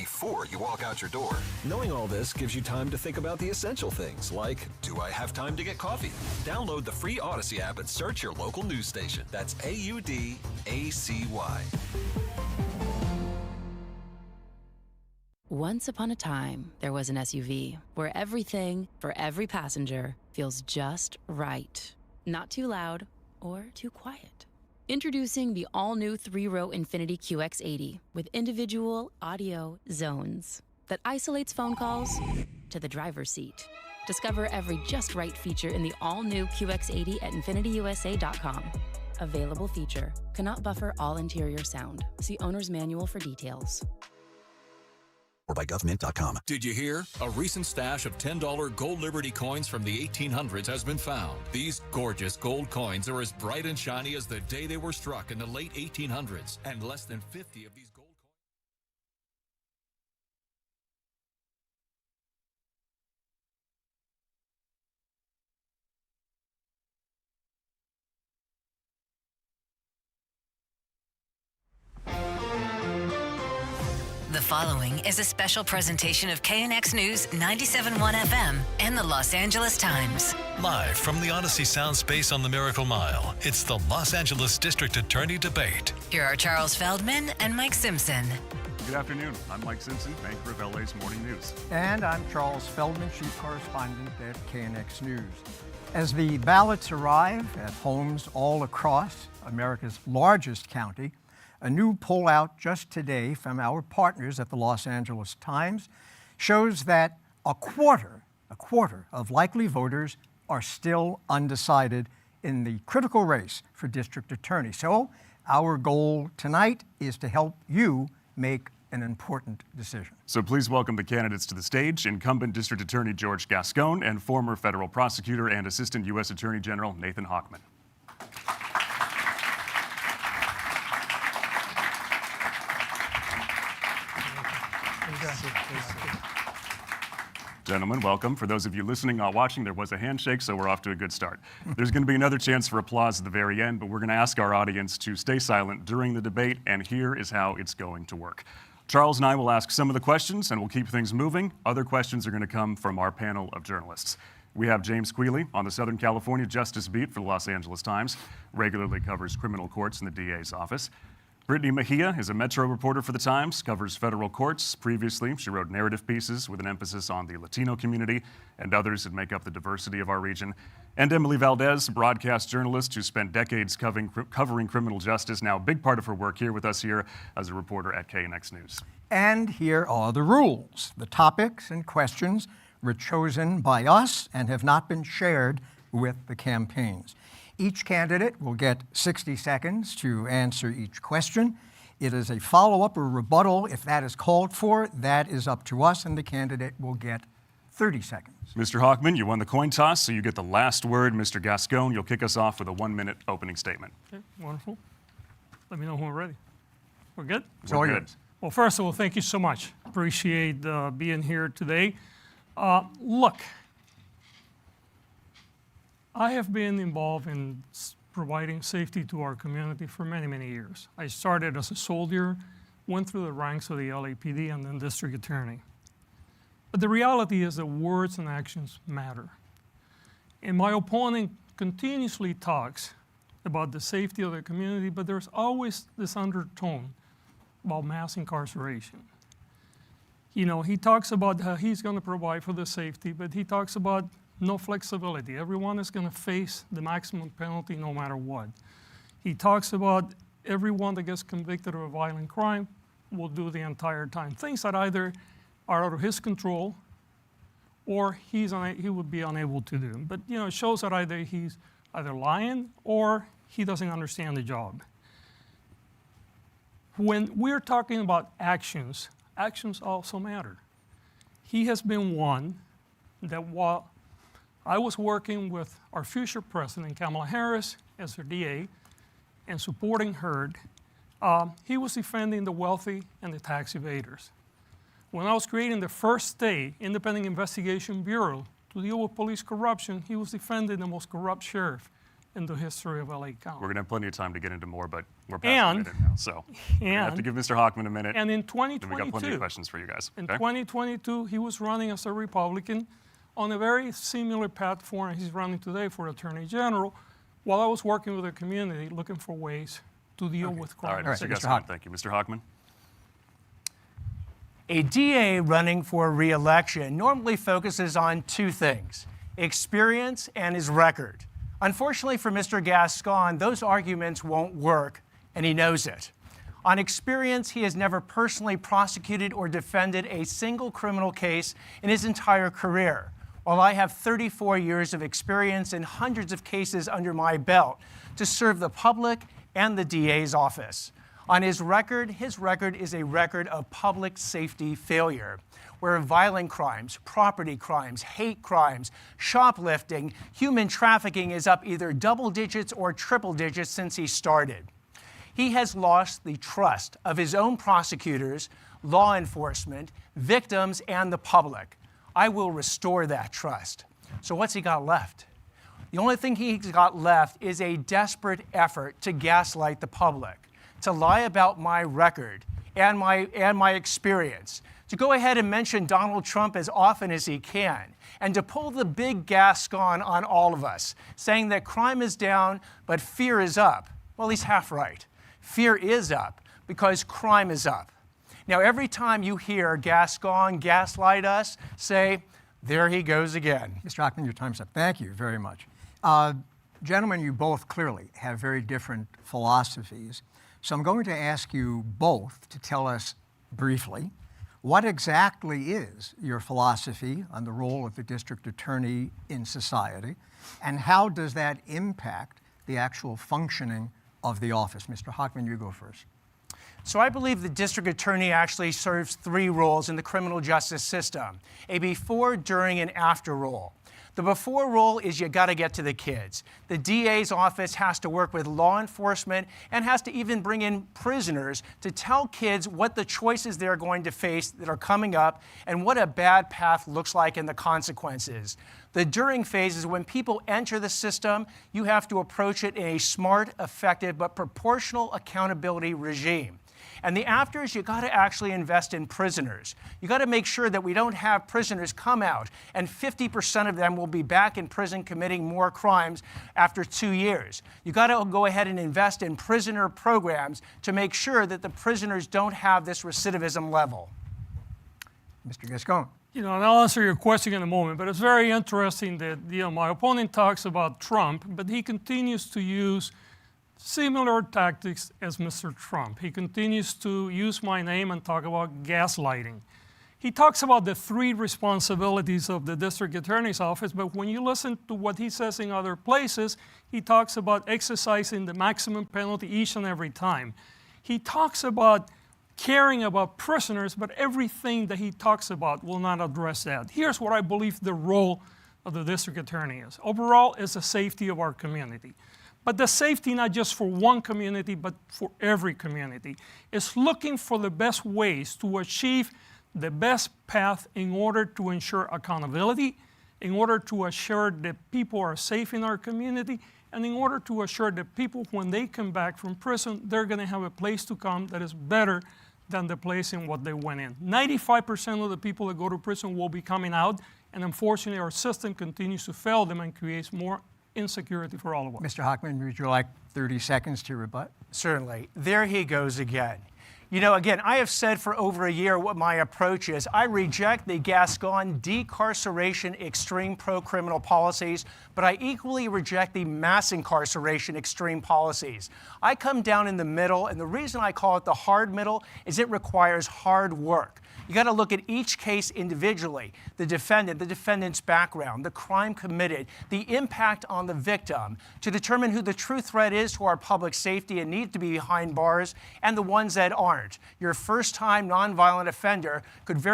before you walk out your door. Knowing all this gives you time to think about the essential things, like, do I have time to get coffee? Download the free Odyssey app and search your local news station. That's AUDACY. Once upon a time, there was an SUV where everything, for every passenger, feels just right. Not too loud or too quiet. Introducing the all-new 3-row Infiniti QX80 with individual audio zones that isolates phone calls to the driver's seat. Discover every just right feature in the all-new QX80 at InfinityUSA.com. Available feature. Cannot buffer all interior sound. See owner's manual for details. Or by government.com. Did you hear? A recent stash of $10 gold Liberty coins from the 1800s has been found. These gorgeous gold coins are as bright and shiny as the day they were struck in the late 1800s, and less than 50 of these gold coins. The following is a special presentation of KNX News 97.1 FM and the Los Angeles Times. Live from the Odyssey Sound Space on the Miracle Mile, it's the Los Angeles District Attorney Debate. Here are Charles Feldman and Mike Simpson. Good afternoon. I'm Mike Simpson, anchor of LA's Morning News. And I'm Charles Feldman, chief correspondent at KNX News. As the ballots arrive at homes all across America's largest county, a new poll out just today from our partners at the Los Angeles Times shows that a quarter of likely voters are still undecided in the critical race for district attorney. So our goal tonight is to help you make an important decision. So please welcome the candidates to the stage, incumbent District Attorney George Gascón and former federal prosecutor and Assistant U.S. Attorney General Nathan Hochman. Gentlemen, welcome. For those of you listening, not watching, there was a handshake, so we're off to a good start. There's going to be another chance for applause at the very end, but we're going to ask our audience to stay silent during the debate, and here is how it's going to work. Charles and I will ask some of the questions, and we'll keep things moving. Other questions are going to come from our panel of journalists. We have James Quealy on the Southern California Justice Beat for the Los Angeles Times, regularly covers criminal courts in the DA's office. Brittany Mejia is a Metro reporter for the Times, covers federal courts. Previously, she wrote narrative pieces with an emphasis on the Latino community and others that make up the diversity of our region. And Emily Valdez, broadcast journalist who spent decades covering criminal justice, now a big part of her work here with us here as a reporter at KNX News. And here are the rules. The topics and questions were chosen by us and have not been shared with the campaigns. Each candidate will get 60 seconds to answer each question. It is a follow-up or rebuttal. If that is called for, that is up to us, and the candidate will get 30 seconds. Mr. Hochman, you won the coin toss, so you get the last word. Mr. Gascón, you'll kick us off with a 1-minute opening statement. Okay, wonderful. Let me know when we're ready. We're good? It's all yours. Well, first of all, thank you so much. Appreciate being here today. Look, I have been involved in providing safety to our community for many, many years. I started as a soldier, went through the ranks of the LAPD and then district attorney. But the reality is that words and actions matter. And my opponent continuously talks about the safety of the community, but there's always this undertone about mass incarceration. You know, he talks about how he's going to provide for the safety, but he talks about no flexibility. Everyone is going to face the maximum penalty no matter what. He talks about everyone that gets convicted of a violent crime will do the entire time. Things that either are out of his control or he would be unable to do. But you know, it shows that either he's lying or he doesn't understand the job. When we're talking about actions, actions also matter. He has been one that while I was working with our future president, Kamala Harris, as her DA, and supporting her, he was defending the wealthy and the tax evaders. When I was creating the first state independent investigation bureau to deal with police corruption, he was defending the most corrupt sheriff in the history of LA County. We're going to have plenty of time to get into more, but we're past the minute now. So we're going to have to give Mr. Hochman a minute. And in And we got plenty 2022, of questions for you guys. in Okay? 2022, he was running as a Republican on a very similar platform he's running today for Attorney General, while I was working with the community looking for ways to deal with All right, crime. Mr. Mr. Gascón, Hochman. thank you. Mr. Hochman? A DA running for re-election normally focuses on two things, experience and his record. Unfortunately for Mr. Gascón, those arguments won't work, and he knows it. On experience, he has never personally prosecuted or defended a single criminal case in his entire career, while I have 34 years of experience and hundreds of cases under my belt to serve the public and the DA's office. On his record is a record of public safety failure, where violent crimes, property crimes, hate crimes, shoplifting, human trafficking is up either double digits or triple digits since he started. He has lost the trust of his own prosecutors, law enforcement, victims, and the public. I will restore that trust. So what's he got left? The only thing he's got left is a desperate effort to gaslight the public, to lie about my record and my experience, to go ahead and mention Donald Trump as often as he can, and to pull the big Gascón on all of us, saying that crime is down, but fear is up. Well, he's half right. Fear is up because crime is up. Now, every time you hear Gascón gaslight us, say, there he goes again. Mr. Hochman, your time's up. Thank you very much. Gentlemen, you both clearly have very different philosophies. So I'm going to ask you both to tell us briefly what exactly is your philosophy on the role of the district attorney in society, and how does that impact the actual functioning of the office? Mr. Hochman, you go first. So I believe the district attorney actually serves three roles in the criminal justice system, a before, during, and after role. The before role is you got to get to the kids. The DA's office has to work with law enforcement and has to even bring in prisoners to tell kids what the choices they're going to face that are coming up and what a bad path looks like and the consequences. The during phase is when people enter the system, you have to approach it in a smart, effective, but proportional accountability regime. And the after is you got to actually invest in prisoners. You got to make sure that we don't have prisoners come out and 50% of them will be back in prison committing more crimes after 2 years. You got to go ahead and invest in prisoner programs to make sure that the prisoners don't have this recidivism level. Mr. Gascón. You know, and I'll answer your question in a moment, but it's very interesting that, my opponent talks about Trump, but he continues to use similar tactics as Mr. Trump. He continues to use my name and talk about gaslighting. He talks about the three responsibilities of the district attorney's office, but when you listen to what he says in other places, he talks about exercising the maximum penalty each and every time. He talks about caring about prisoners, but everything that he talks about will not address that. Here's what I believe the role of the district attorney is. Overall, is the safety of our community. But the safety not just for one community, but for every community. Is looking for the best ways to achieve the best path in order to ensure accountability, in order to assure that people are safe in our community, and in order to assure that people, when they come back from prison, they're going to have a place to come that is better than the place in what they went in. 95% of the people that go to prison will be coming out, and unfortunately our system continues to fail them and creates more insecurity for all of us. Mr. Hochman, would you like 30 seconds to rebut? Certainly. There he goes again. You know, again, I have said for over a year what my approach is. I reject the Gascón decarceration extreme pro-criminal policies, but I equally reject the mass incarceration extreme policies. I come down in the middle, and the reason I call it the hard middle is it requires hard work. You got to look at each case individually, the defendant, the defendant's background, the crime committed, the impact on the victim, to determine who the true threat is to our public safety and need to be behind bars, and the ones that aren't. Your first-time nonviolent offender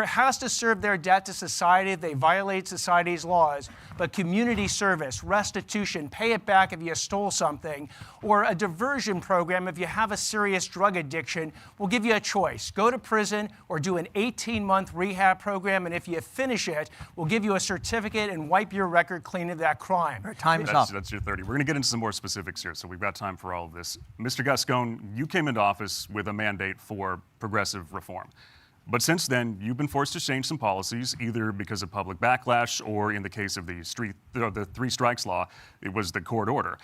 has to serve their debt to society if they violate society's laws, but community service, restitution, pay it back if you stole something, or a diversion program if you have a serious drug addiction will give you a choice. Go to prison or do an 18-month rehab program, and if you finish it, we'll give you a certificate and wipe your record clean of that crime. All right, time is up. That's your 30. We're going to get into some more specifics here, so we've got time for all of this. Mr. Gascón, you came into office with a mandate for progressive reform. But since then, you've been forced to change some policies, either because of public backlash or in the case of the three strikes law, it was the court order.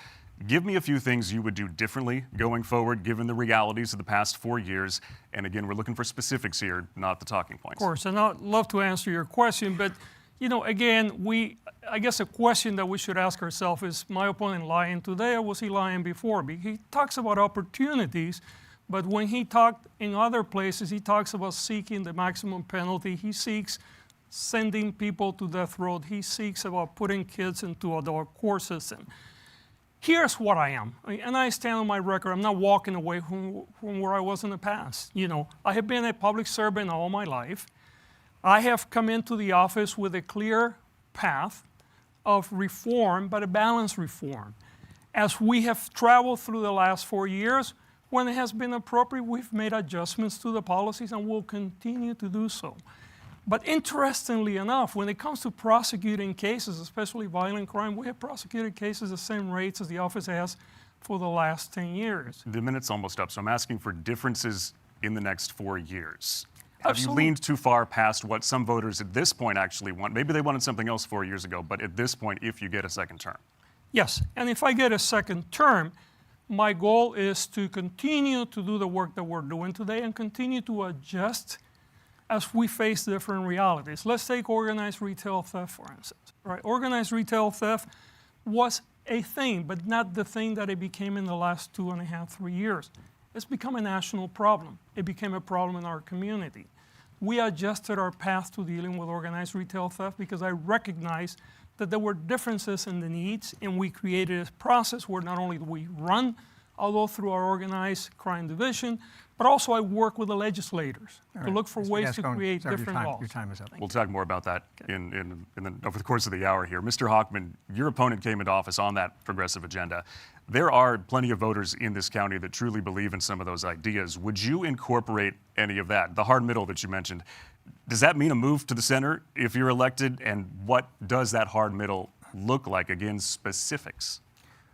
Give me a few things you would do differently going forward, given the realities of the past 4 years. And again, we're looking for specifics here, not the talking points. Of course, and I'd love to answer your question, but again, I guess a question that we should ask ourselves is, my opponent lying today or was he lying before? He talks about opportunities, but when he talked in other places, he talks about seeking the maximum penalty. He seeks sending people to death row. He seeks about putting kids into adult court system. Here's what I am, and I stand on my record. I'm not walking away from where I was in the past. I have been a public servant all my life. I have come into the office with a clear path of reform, but a balanced reform. As we have traveled through the last 4 years, when it has been appropriate, we've made adjustments to the policies and will continue to do so. But interestingly enough, when it comes to prosecuting cases, especially violent crime, we have prosecuted cases the same rates as the office has for the last 10 years. The minute's almost up, so I'm asking for differences in the next 4 years. Have Absolutely. you leaned too far past what some voters at this point actually want? Maybe they wanted something else 4 years ago, but at this point, if you get a second term. Yes, and if I get a second term, my goal is to continue to do the work that we're doing today and continue to adjust as we face different realities. Let's take organized retail theft, for instance. Right? Organized retail theft was a thing, but not the thing that it became in the last 2.5, 3 years. It's become a national problem. It became a problem in our community. We adjusted our path to dealing with organized retail theft because I recognized that there were differences in the needs, and we created a process where not only do we run, although through our organized crime division, but also I work with the legislators to look for ways to create different laws. Your time is up. We'll talk more about that over the course of the hour here. Mr. Hochman, your opponent came into office on that progressive agenda. There are plenty of voters in this county that truly believe in some of those ideas. Would you incorporate any of that? The hard middle that you mentioned, does that mean a move to the center if you're elected? And what does that hard middle look like? Again, specifics.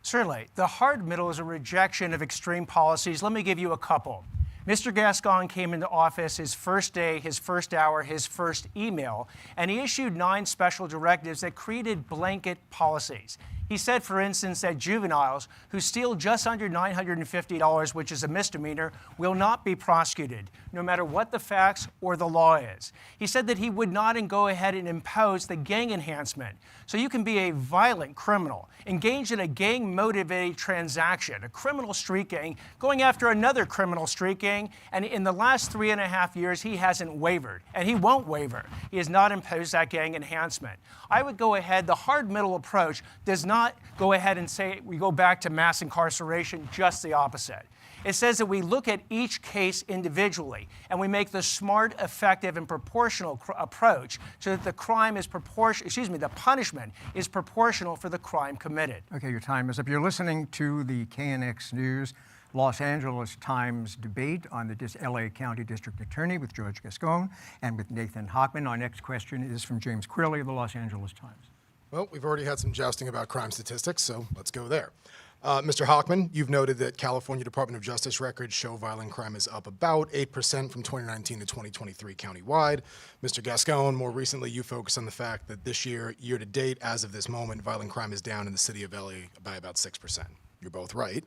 Certainly. The hard middle is a rejection of extreme policies. Let me give you a couple. Mr. Gascón came into office his first day, his first hour, his first email, and he issued 9 special directives that created blanket policies. He said, for instance, that juveniles who steal just under $950, which is a misdemeanor, will not be prosecuted, no matter what the facts or the law is. He said that he would not go ahead and impose the gang enhancement. So you can be a violent criminal, engaged in a gang-motivated transaction, a criminal street gang, going after another criminal street gang, and in the last 3.5 years, he hasn't wavered, and he won't waver. He has not imposed that gang enhancement. I would go ahead, the hard middle approach does not go ahead and say we go back to mass incarceration, just the opposite. It says that we look at each case individually and we make the smart, effective, and proportional approach so that the crime is the punishment is proportional for the crime committed. Okay, your time is up. You're listening to the KNX News Los Angeles Times debate on the LA County District Attorney with George Gascón and with Nathan Hochman. Our next question is from James Quirley of the Los Angeles Times. Well, we've already had some jousting about crime statistics, so let's go there. Mr. Hochman, you've noted that California Department of Justice records show violent crime is up about 8% from 2019 to 2023 countywide. Mr. Gascón, more recently you focused on the fact that this year to date, as of this moment, violent crime is down in the city of LA by about 6%. You're both right.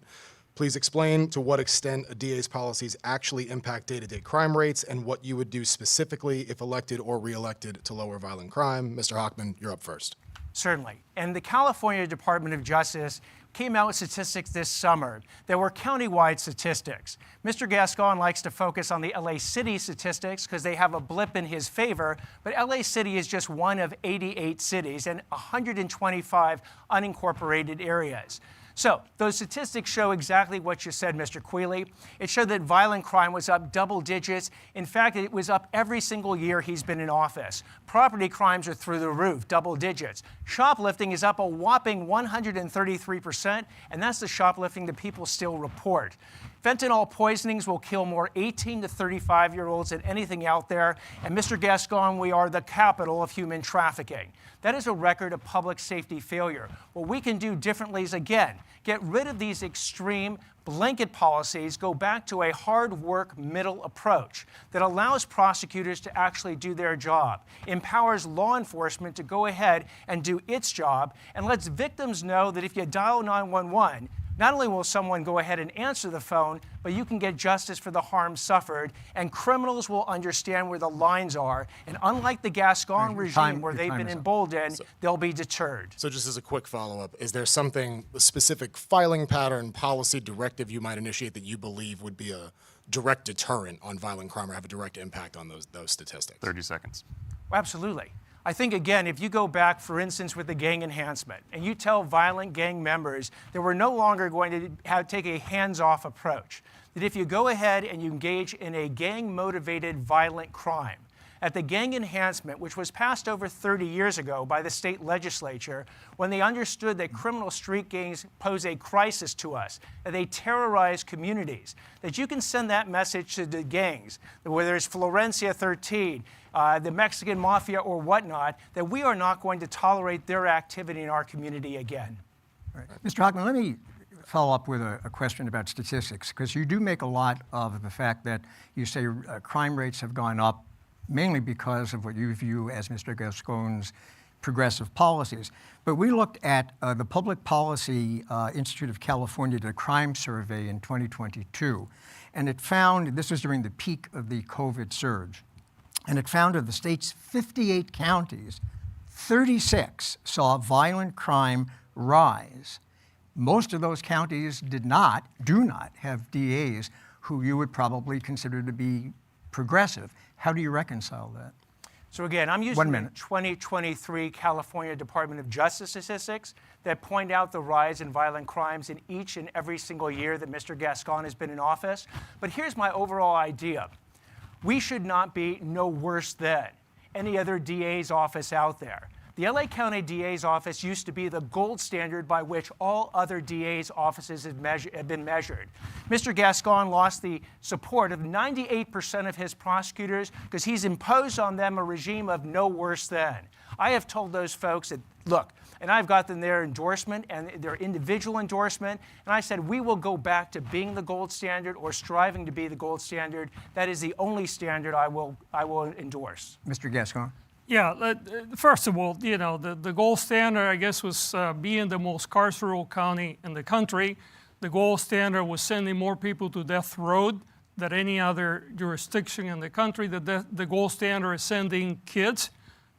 Please explain to what extent a DA's policies actually impact day-to-day crime rates and what you would do specifically if elected or re-elected to lower violent crime. Mr. Hochman, you're up first. Certainly. And the California Department of Justice came out with statistics this summer that were countywide statistics. Mr. Gascón likes to focus on the LA City statistics because they have a blip in his favor, but LA City is just one of 88 cities and 125 unincorporated areas. So those statistics show exactly what you said, Mr. Quealy. It showed that violent crime was up double digits. In fact, it was up every single year he's been in office. Property crimes are through the roof, double digits. Shoplifting is up a whopping 133%, and that's the shoplifting that people still report. Fentanyl poisonings will kill more 18 to 35-year-olds than anything out there. And Mr. Gascón, we are the capital of human trafficking. That is a record of public safety failure. What we can do differently is, again, get rid of these extreme blanket policies, go back to a hard work middle approach that allows prosecutors to actually do their job, empowers law enforcement to go ahead and do its job, and lets victims know that if you dial 911, not only will someone go ahead and answer the phone, but you can get justice for the harm suffered, and criminals will understand where the lines are. And unlike the Gascón regime, where they've been emboldened, they'll be deterred. So just as a quick follow-up, is there something, a specific filing pattern, policy, directive you might initiate that you believe would be a direct deterrent on violent crime or have a direct impact on those statistics? 30 seconds. Absolutely. I think, again, if you go back, for instance, with the gang enhancement, and you tell violent gang members that we're no longer going to take a hands-off approach, that if you go ahead and you engage in a gang-motivated violent crime, at the gang enhancement, which was passed over 30 years ago by the state legislature, when they understood that criminal street gangs pose a crisis to us, that they terrorize communities, that you can send that message to the gangs, whether it's Florencia 13, the Mexican Mafia or whatnot, that we are not going to tolerate their activity in our community again. Right. Mr. Hochman, let me follow up with a question about statistics, because you do make a lot of the fact that you say crime rates have gone up mainly because of what you view as Mr. Gascón's progressive policies. But we looked at the Public Policy Institute of California, the crime survey in 2022, and it found, this was during the peak of the COVID surge, and it found of the state's 58 counties, 36 saw violent crime rise. Most of those counties do not have DAs who you would probably consider to be progressive. How do you reconcile that? So again, I'm using the 2023 California Department of Justice statistics that point out the rise in violent crimes in each and every single year that Mr. Gascón has been in office. But here's my overall idea. We should not be no worse than any other DA's office out there. The LA County DA's office used to be the gold standard by which all other DA's offices have been measured. Mr. Gascón lost the support of 98% of his prosecutors because he's imposed on them a regime of no worse than. I have told those folks that, look, and I've got them their endorsement and their individual endorsement, and I said we will go back to being the gold standard or striving to be the gold standard. That is the only standard I will endorse. Mr. Gascón? Yeah, first of all, you know, the gold standard, I guess, was being the most carceral county in the country. The gold standard was sending more people to death row than any other jurisdiction in the country. The gold standard is sending kids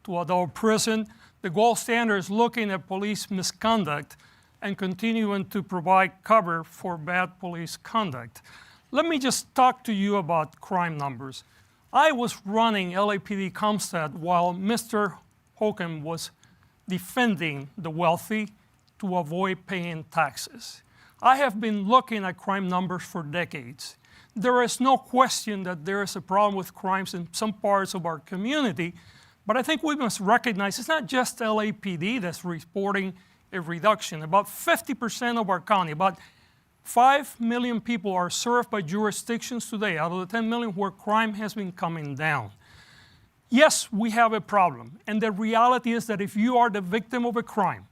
to adult prison. The gold standard is looking at police misconduct and continuing to provide cover for bad police conduct. Let me just talk to you about crime numbers. I was running LAPD Comstat while Mr. Hochman was defending the wealthy to avoid paying taxes. I have been looking at crime numbers for decades. There is no question that there is a problem with crimes in some parts of our community, but I think we must recognize it's not just LAPD that's reporting a reduction. About 50% of our county, about 5 million people are served by jurisdictions today out of the 10 million where crime has been coming down. Yes, we have a problem. And the reality is that if you are the victim of a crime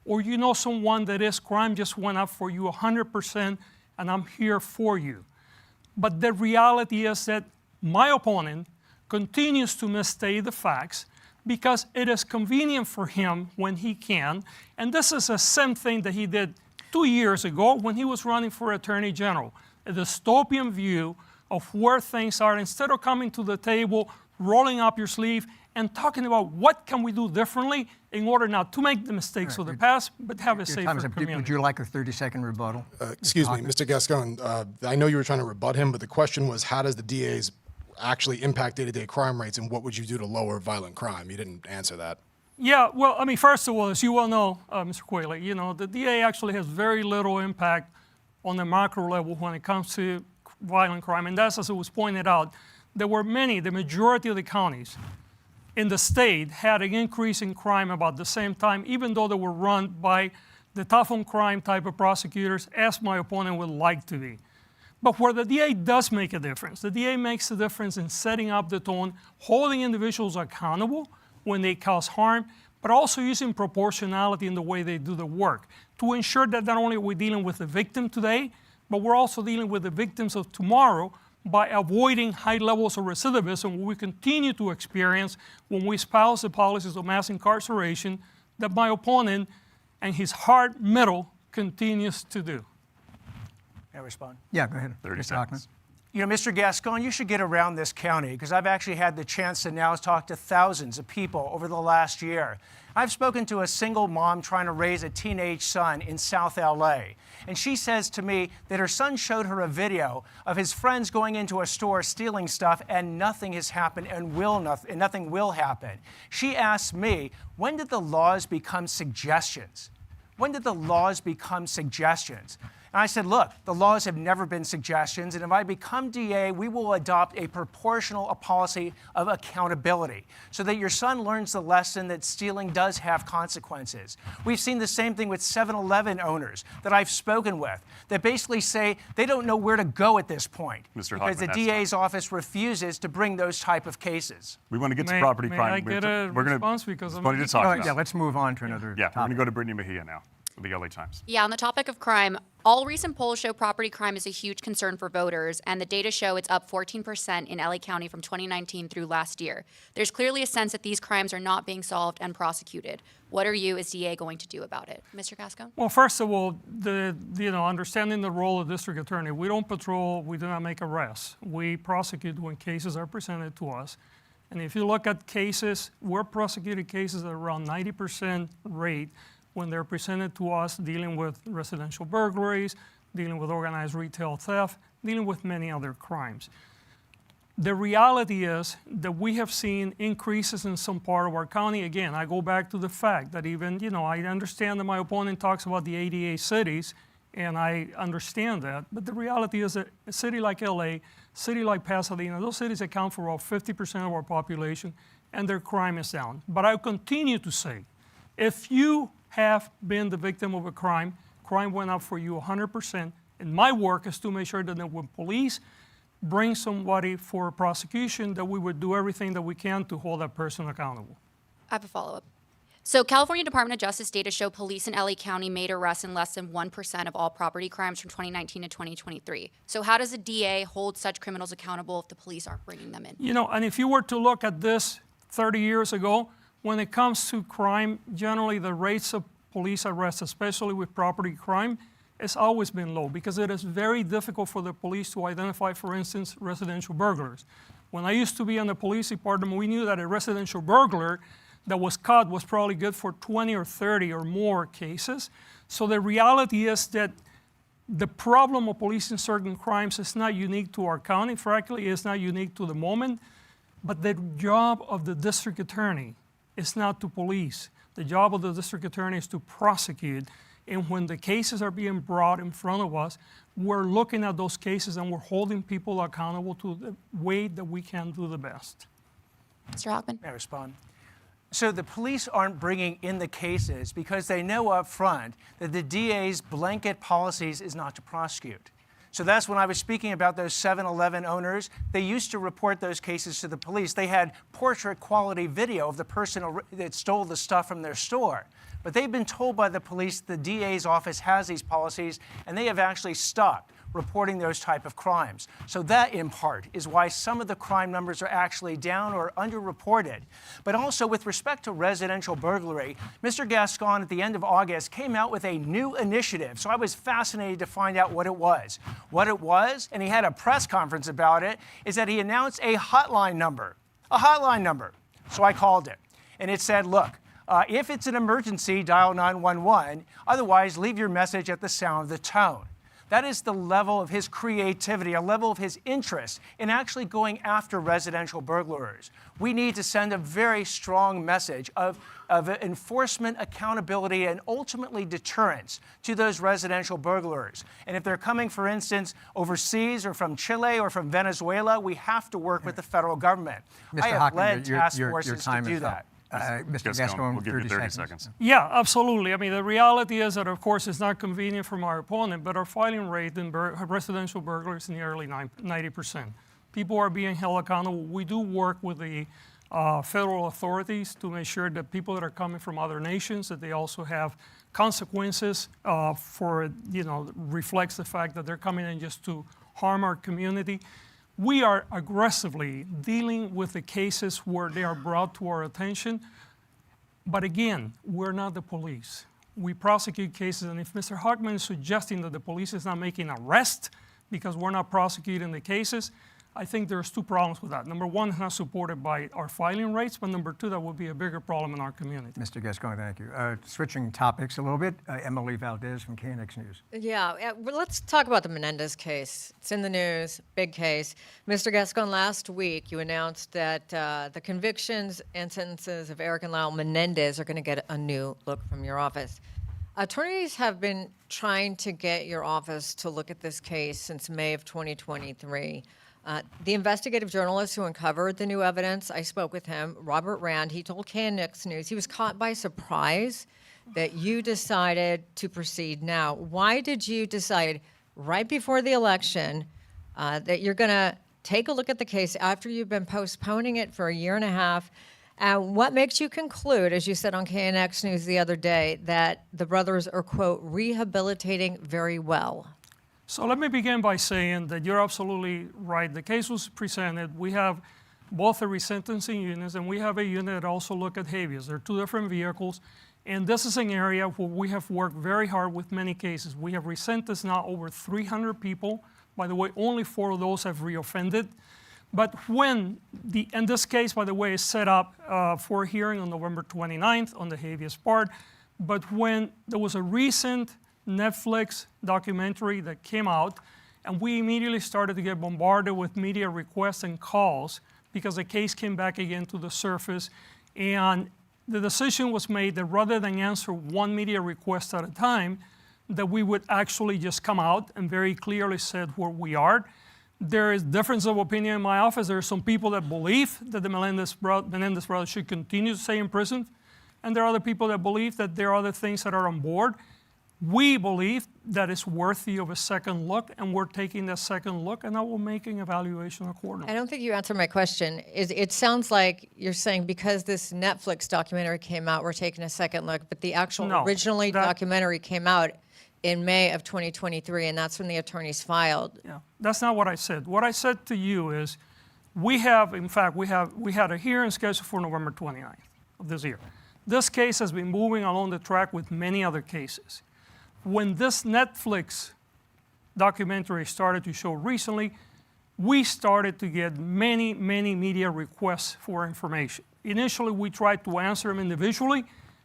or you know someone that is, crime just went up for you 100% and I'm here for you. But the reality is that my opponent continues to misstate the facts because it is convenient for him when he can. And this is the same thing that he did 2 years ago when he was running for Attorney General, a dystopian view of where things are, instead of coming to the table, rolling up your sleeve, and talking about what can we do differently in order not to make the mistakes of the past, but have a safer community. Would you like a 30-second rebuttal? Excuse me, Mr. Gascón, I know you were trying to rebut him, but the question was, how does the DA's actually impact day-to-day crime rates, and what would you do to lower violent crime? You didn't answer that. Yeah, well, I mean, first of all, as you well know, Mr. Quayle, you know, the DA actually has very little impact on the macro level when it comes to violent crime. And that's, as it was pointed out, there were many, the majority of the counties in the state had an increase in crime about the same time, even though they were run by the tough on crime type of prosecutors, as my opponent would like to be. But where the DA does make a difference, the DA makes a difference in setting up the tone, holding individuals accountable when they cause harm, but also using proportionality in the way they do the work to ensure that not only are we dealing with the victim today, but we're also dealing with the victims of tomorrow by avoiding high levels of recidivism we continue to experience when we espouse the policies of mass incarceration that my opponent and his hard middle continues to do. May I respond? Yeah, go ahead. 30 Mr. seconds. Hochman. You know, Mr. Gascón, you should get around this county because I've actually had the chance to now talk to thousands of people over the last year. I've spoken to a single mom trying to raise a teenage son in South LA. And she says to me that her son showed her a video of his friends going into a store stealing stuff and nothing has happened and nothing will happen. She asks me, when did the laws become suggestions? When did the laws become suggestions? And I said, look, the laws have never been suggestions, and if I become DA, we will adopt a proportional policy of accountability so that your son learns the lesson that stealing does have consequences. We've seen the same thing with 7-Eleven owners that I've spoken with that basically say they don't know where to go at this point Mr. because Hochman, the DA's office refuses to bring those type of cases. We want to get to property crime. I get a response because I'm plenty to talk about. Yeah, let's move on to another Yeah, we're going to topic. go to Brittany Mejia now, of the LA Times. Yeah, on the topic of crime, all recent polls show property crime is a huge concern for voters, and the data show it's up 14% in LA County from 2019 through last year. There's clearly a sense that these crimes are not being solved and prosecuted. What are you, as DA, going to do about it? Mr. Gascón? Well, first of all, understanding the role of district attorney, we don't patrol, we do not make arrests. We prosecute when cases are presented to us. And if you look at cases, we're prosecuting cases at around 90% rate when they're presented to us dealing with residential burglaries, dealing with organized retail theft, dealing with many other crimes. The reality is that we have seen increases in some part of our county. Again, I go back to the fact that even, I understand that my opponent talks about the ADA cities, and I understand that, but the reality is that a city like LA, a city like Pasadena, those cities account for about 50% of our population, and their crime is down. But I continue to say, if you have been the victim of a crime, crime went up for you 100%, and my work is to make sure that when police bring somebody for a prosecution, that we would do everything that we can to hold that person accountable. I have a follow-up. So California Department of Justice data show police in LA County made arrests in less than 1% of all property crimes from 2019 to 2023. So how does a DA hold such criminals accountable if the police aren't bringing them in? And if you were to look at this 30 years ago, when it comes to crime, generally the rates of police arrests, especially with property crime, has always been low because it is very difficult for the police to identify, for instance, residential burglars. When I used to be in the police department, we knew that a residential burglar that was caught was probably good for 20 or 30 or more cases. So the reality is that the problem of policing certain crimes is not unique to our county. Frankly, it's not unique to the moment. But the job of the district attorney is not to police. The job of the district attorney is to prosecute. And when the cases are being brought in front of us, we're looking at those cases and we're holding people accountable to the way that we can do the best. Mr. Hochman? May I respond? So the police aren't bringing in the cases because they know up front that the DA's blanket policies is not to prosecute. So that's when I was speaking about those 7-Eleven owners. They used to report those cases to the police. They had portrait quality video of the person that stole the stuff from their store. But they've been told by the police the DA's office has these policies, and they have actually stopped reporting those type of crimes. So that, in part, is why some of the crime numbers are actually down or underreported. But also, with respect to residential burglary, Mr. Gascón, at the end of August, came out with a new initiative. So I was fascinated to find out what it was. What it was, and he had a press conference about it, is that he announced a hotline number. A hotline number. So I called it. And it said, look, if it's an emergency, dial 911. Otherwise, leave your message at the sound of the tone. That is the level of his creativity, a level of his interest in actually going after residential burglars. We need to send a very strong message of enforcement, accountability, and ultimately deterrence to those residential burglars. And if they're coming, for instance, overseas or from Chile or from Venezuela, we have to work with the federal government. Mr. I have Hochman, led task forces to do that. Mr. Gascón, we'll give you 30 seconds. Yeah, absolutely. I mean, the reality is that, of course, it's not convenient from our opponent, but our filing rate in residential burglary is nearly 90%. People are being held accountable. We do work with the federal authorities to make sure that people that are coming from other nations, that they also have consequences for, reflects the fact that they're coming in just to harm our community. We are aggressively dealing with the cases where they are brought to our attention. But again, we're not the police. We prosecute cases, and if Mr. Hochman is suggesting that the police is not making arrests because we're not prosecuting the cases, I think there's two problems with that. Number one, it's not supported by our filing rates, but number two, that would be a bigger problem in our community. Mr. Gascón, thank you. Switching topics a little bit, Emily Valdez from KNX News. Yeah, well, let's talk about the Menendez case. It's in the news, big case. Mr. Gascón, last week you announced that the convictions and sentences of Eric and Lyle Menendez are going to get a new look from your office. Attorneys have been trying to get your office to look at this case since May of 2023. The investigative journalist who uncovered the new evidence, I spoke with him, Robert Rand. He told KNX News he was caught by surprise that you decided to proceed now. Why did you decide right before the election that you're going to take a look at the case after you've been postponing it for a year and a half? And what makes you conclude, as you said on KNX News the other day, that the brothers are, quote, rehabilitating very well? So let me begin by saying that you're absolutely right. The case was presented. We have both the resentencing units and we have a unit that also look at habeas. They're two different vehicles. And this is an area where we have worked very hard with many cases. We have resentenced now over 300 people. By the way, only 4 of those have reoffended. But when and this case, by the way, is set up for a hearing on November 29th on the habeas part. But when there was a recent Netflix documentary that came out, and we immediately started to get bombarded with media requests and calls because the case came back again to the surface, and the decision was made that rather than answer one media request at a time, that we would actually just come out and very clearly said where we are. There is difference of opinion in my office. There are some people that believe that the Menendez brothers should continue to stay in prison, and there are other people that believe that there are other things that are on board. We believe that it's worthy of a second look, and we're taking that second look, and I will make an evaluation accordingly. I don't think you answered my question. It sounds like you're saying because this Netflix documentary came out, we're taking a second look, but the actual originally documentary came out in May of 2023, and that's when the attorneys filed. Yeah, that's not what I said. What I said to you is we had a hearing scheduled for November 29th of this year. This case has been moving along the track with many other cases. When this Netflix documentary started to show recently, we started to get many, many media requests for information. Initially, we tried to answer them individually.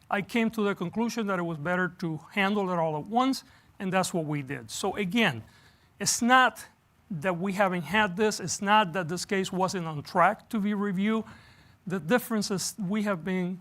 I came to the conclusion that it was better to handle it all at once, and that's what we did. So again, it's not that we haven't had this. It's not that this case wasn't on track to be reviewed. The difference is we have been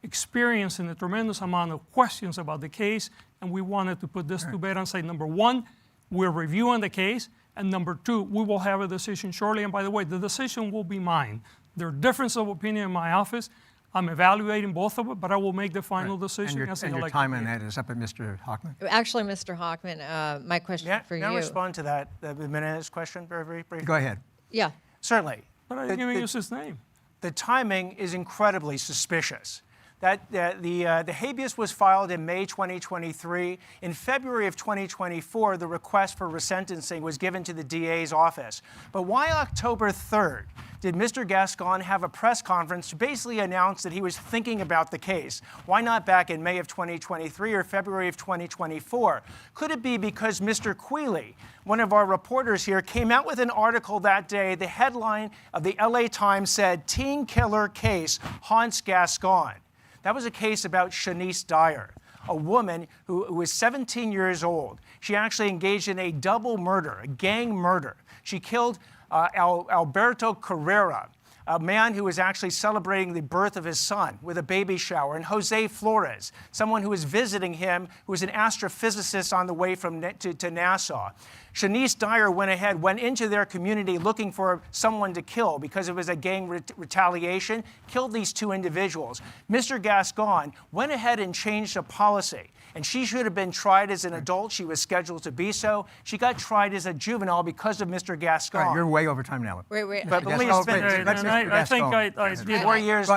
experiencing a tremendous amount of questions about the case, and we wanted to put this to bed and say, number one, we're reviewing the case, and number two, we will have a decision shortly. And by the way, the decision will be mine. There are differences of opinion in my office. I'm evaluating both of it, but I will make the final decision as an elected. And your time on that is up at Mr. Hochman. Actually, Mr. Hochman, my question for you. May I respond to that, the Menendez question very, very briefly? Go ahead. Yeah. Certainly. But I didn't even use his name. The timing is incredibly suspicious. The habeas was filed in May 2023. In February of 2024, the request for resentencing was given to the DA's office. But why October 3rd did Mr. Gascón have a press conference to basically announce that he was thinking about the case? Why not back in May of 2023 or February of 2024? Could it be because Mr. Quealy, one of our reporters here, came out with an article that day? The headline of the LA Times said, "Teen Killer Case Haunts Gascón." That was a case about Shanice Dyer, a woman who was 17 years old. She actually engaged in a double murder, a gang murder. She killed Alberto Carrera, a man who was actually celebrating the birth of his son with a baby shower, and Jose Flores, someone who was visiting him, who was an astrophysicist on the way to Nassau. Shanice Dyer went into their community looking for someone to kill because it was a gang retaliation, killed these two individuals. Mr. Gascón went ahead and changed a policy, and she should have been tried as an adult. She was scheduled to be so. She got tried as a juvenile because of Mr. Gascón. All right, you're way over time now. Wait. But let me just finish. I think I did 4 years.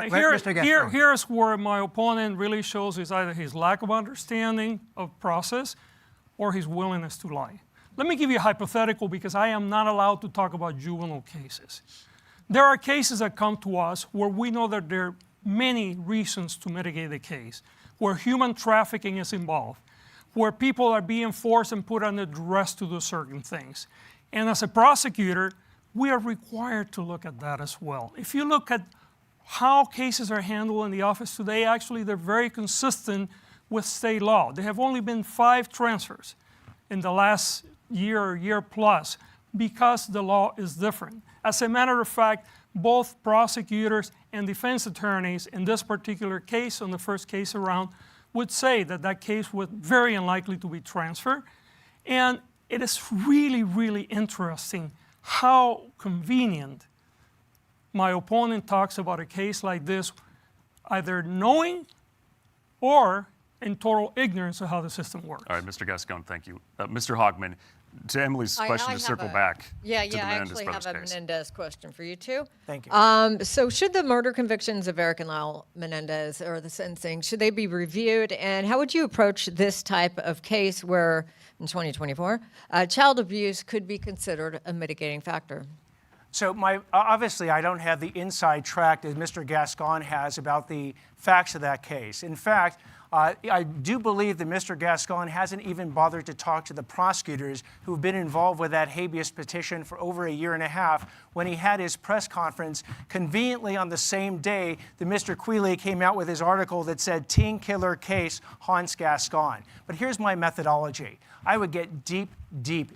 Here's where my opponent really shows is either his lack of understanding of process or his willingness to lie. Let me give you a hypothetical because I am not allowed to talk about juvenile cases. There are cases that come to us where we know that there are many reasons to mitigate the case, where human trafficking is involved, where people are being forced and put under duress to do certain things. And as a prosecutor, we are required to look at that as well. If you look at how cases are handled in the office today, actually they're very consistent with state law. There have only been 5 transfers in the last year plus, because the law is different. As a matter of fact, both prosecutors and defense attorneys in this particular case, on the first case around, would say that that case was very unlikely to be transferred. And it is really, really interesting how convenient my opponent talks about a case like this, either knowing or in total ignorance of how the system works. All right, Mr. Gascón, thank you. Mr. Hochman, to Emily's question, to circle back to the Menendez I actually have a case. Menendez question for you too. Thank you. So should the murder convictions of Eric and Lyle Menendez, or the sentencing, should they be reviewed? And how would you approach this type of case where, in 2024, child abuse could be considered a mitigating factor? So obviously I don't have the inside track that Mr. Gascón has about the facts of that case. In fact, I do believe that Mr. Gascón hasn't even bothered to talk to the prosecutors who've been involved with that habeas petition for over a year and a half when he had his press conference conveniently on the same day that Mr. Quealy came out with his article that said teen killer case haunts Gascón. But here's my methodology. I would get deep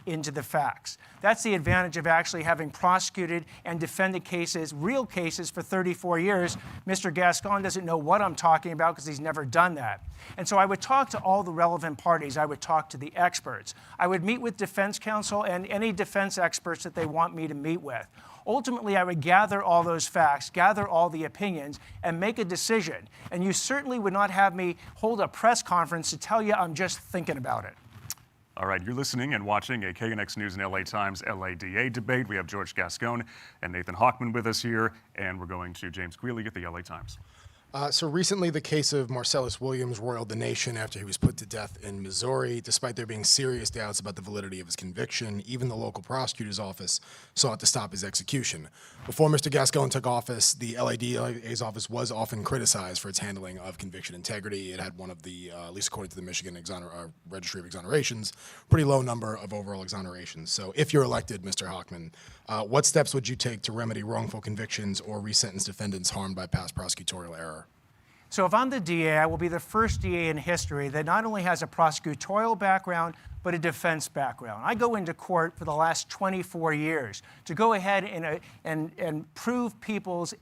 into the facts. That's the advantage of actually having prosecuted and defended cases, real cases, for 34 years. Mr. Gascón doesn't know what I'm talking about because he's never done that. And so I would talk to all the relevant parties. I would talk to the experts. I would meet with defense counsel and any defense experts that they want me to meet with. Ultimately, I would gather all those facts, gather all the opinions, and make a decision. And you certainly would not have me hold a press conference to tell you I'm just thinking about it. All right, you're listening and watching a KNX News and LA Times LA-DA debate. We have George Gascón and Nathan Hochman with us here, and we're going to James Quealy at the LA Times. So recently, the case of Marcellus Williams roiled the nation after he was put to death in Missouri. Despite there being serious doubts about the validity of his conviction, even the local prosecutor's office sought to stop his execution. Before Mr. Gascón took office, the LADA's office was often criticized for its handling of conviction integrity. It had one of the, at least according to the Michigan Registry of Exonerations, pretty low number of overall exonerations. So if you're elected, Mr. Hochman, what steps would you take to remedy wrongful convictions or resentence defendants harmed by past prosecutorial error? So if I'm the DA, I will be the first DA in history that not only has a prosecutorial background, but a defense background. I go into court for the last 24 years to go ahead and prove people's,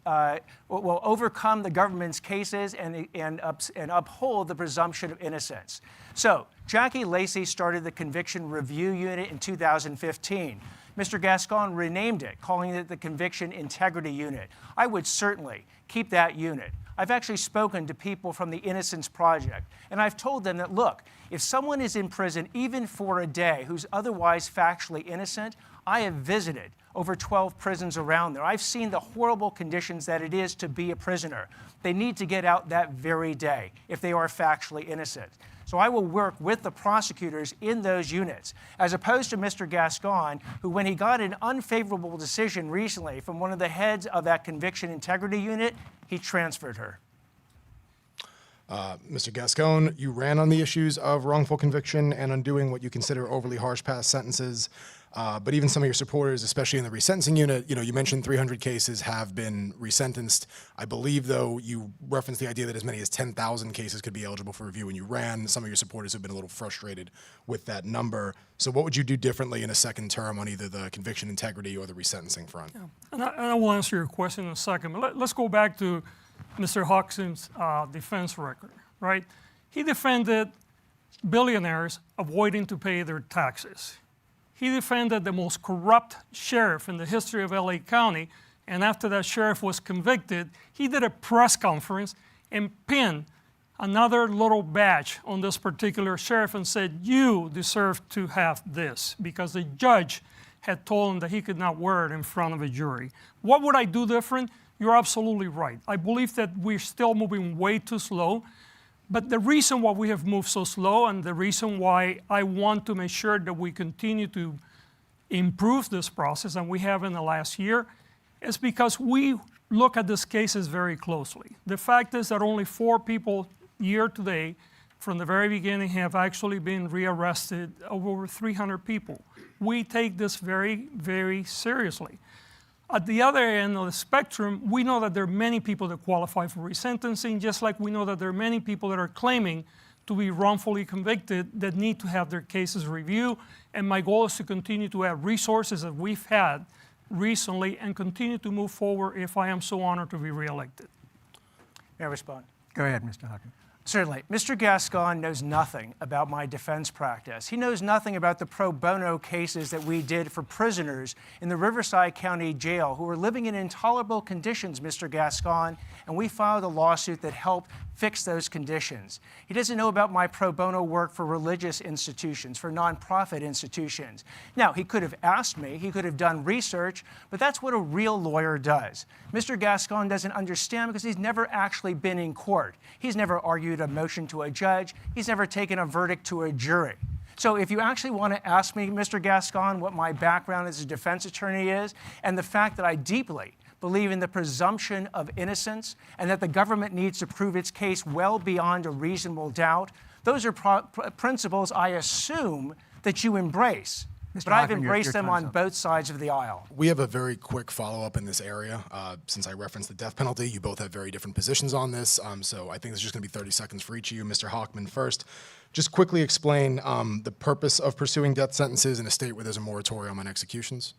will overcome the government's cases and uphold the presumption of innocence. So Jackie Lacey started the Conviction Review Unit in 2015. Mr. Gascón renamed it, calling it the Conviction Integrity Unit. I would certainly keep that unit. I've actually spoken to people from the Innocence Project, and I've told them that, look, if someone is in prison even for a day who's otherwise factually innocent, I have visited over 12 prisons around there. I've seen the horrible conditions that it is to be a prisoner. They need to get out that very day if they are factually innocent. So I will work with the prosecutors in those units, as opposed to Mr. Gascón, who, when he got an unfavorable decision recently from one of the heads of that Conviction Integrity Unit, he transferred her. Mr. Gascón, you ran on the issues of wrongful conviction and undoing what you consider overly harsh past sentences. But even some of your supporters, especially in the resentencing unit, you mentioned 300 cases have been resentenced. I believe, though, you referenced the idea that as many as 10,000 cases could be eligible for review when you ran. Some of your supporters have been a little frustrated with that number. So what would you do differently in a second term on either the conviction integrity or the resentencing front? Yeah. And I will answer your question in a second. But let's go back to Mr. Hochman's defense record, right? He defended billionaires avoiding to pay their taxes. He defended the most corrupt sheriff in the history of LA County, and after that sheriff was convicted, he did a press conference and pinned another little badge on this particular sheriff and said, "You deserve to have this," because the judge had told him that he could not wear it in front of a jury. What would I do different? You're absolutely right. I believe that we're still moving way too slow. But the reason why we have moved so slow and the reason why I want to make sure that we continue to improve this process, and we have in the last year, is because we look at these cases very closely. The fact is that only 4 people year to date from the very beginning have actually been rearrested, over 300 people. We take this very, very seriously. At the other end of the spectrum, we know that there are many people that qualify for resentencing, just like we know that there are many people that are claiming to be wrongfully convicted that need to have their cases reviewed. And my goal is to continue to add resources that we've had recently and continue to move forward if I am so honored to be reelected. May I respond? Go ahead, Mr. Hochman. Certainly. Mr. Gascón knows nothing about my defense practice. He knows nothing about the pro bono cases that we did for prisoners in the Riverside County Jail who were living in intolerable conditions, Mr. Gascón, and we filed a lawsuit that helped fix those conditions. He doesn't know about my pro bono work for religious institutions, for nonprofit institutions. Now, he could have asked me, he could have done research, but that's what a real lawyer does. Mr. Gascón doesn't understand because he's never actually been in court. He's never argued a motion to a judge. He's never taken a verdict to a jury. So if you actually want to ask me, Mr. Gascón, what my background as a defense attorney is, and the fact that I deeply believe in the presumption of innocence and that the government needs to prove its case well beyond a reasonable doubt, those are principles I assume that you embrace. But I've embraced them on both sides of the aisle. We have a very quick follow-up in this area. Since I referenced the death penalty, you both have very different positions on this, so I think it's just going to be 30 seconds for each of you. Mr. Hochman first. Just quickly explain the purpose of pursuing death sentences in a state where there's a moratorium on executions.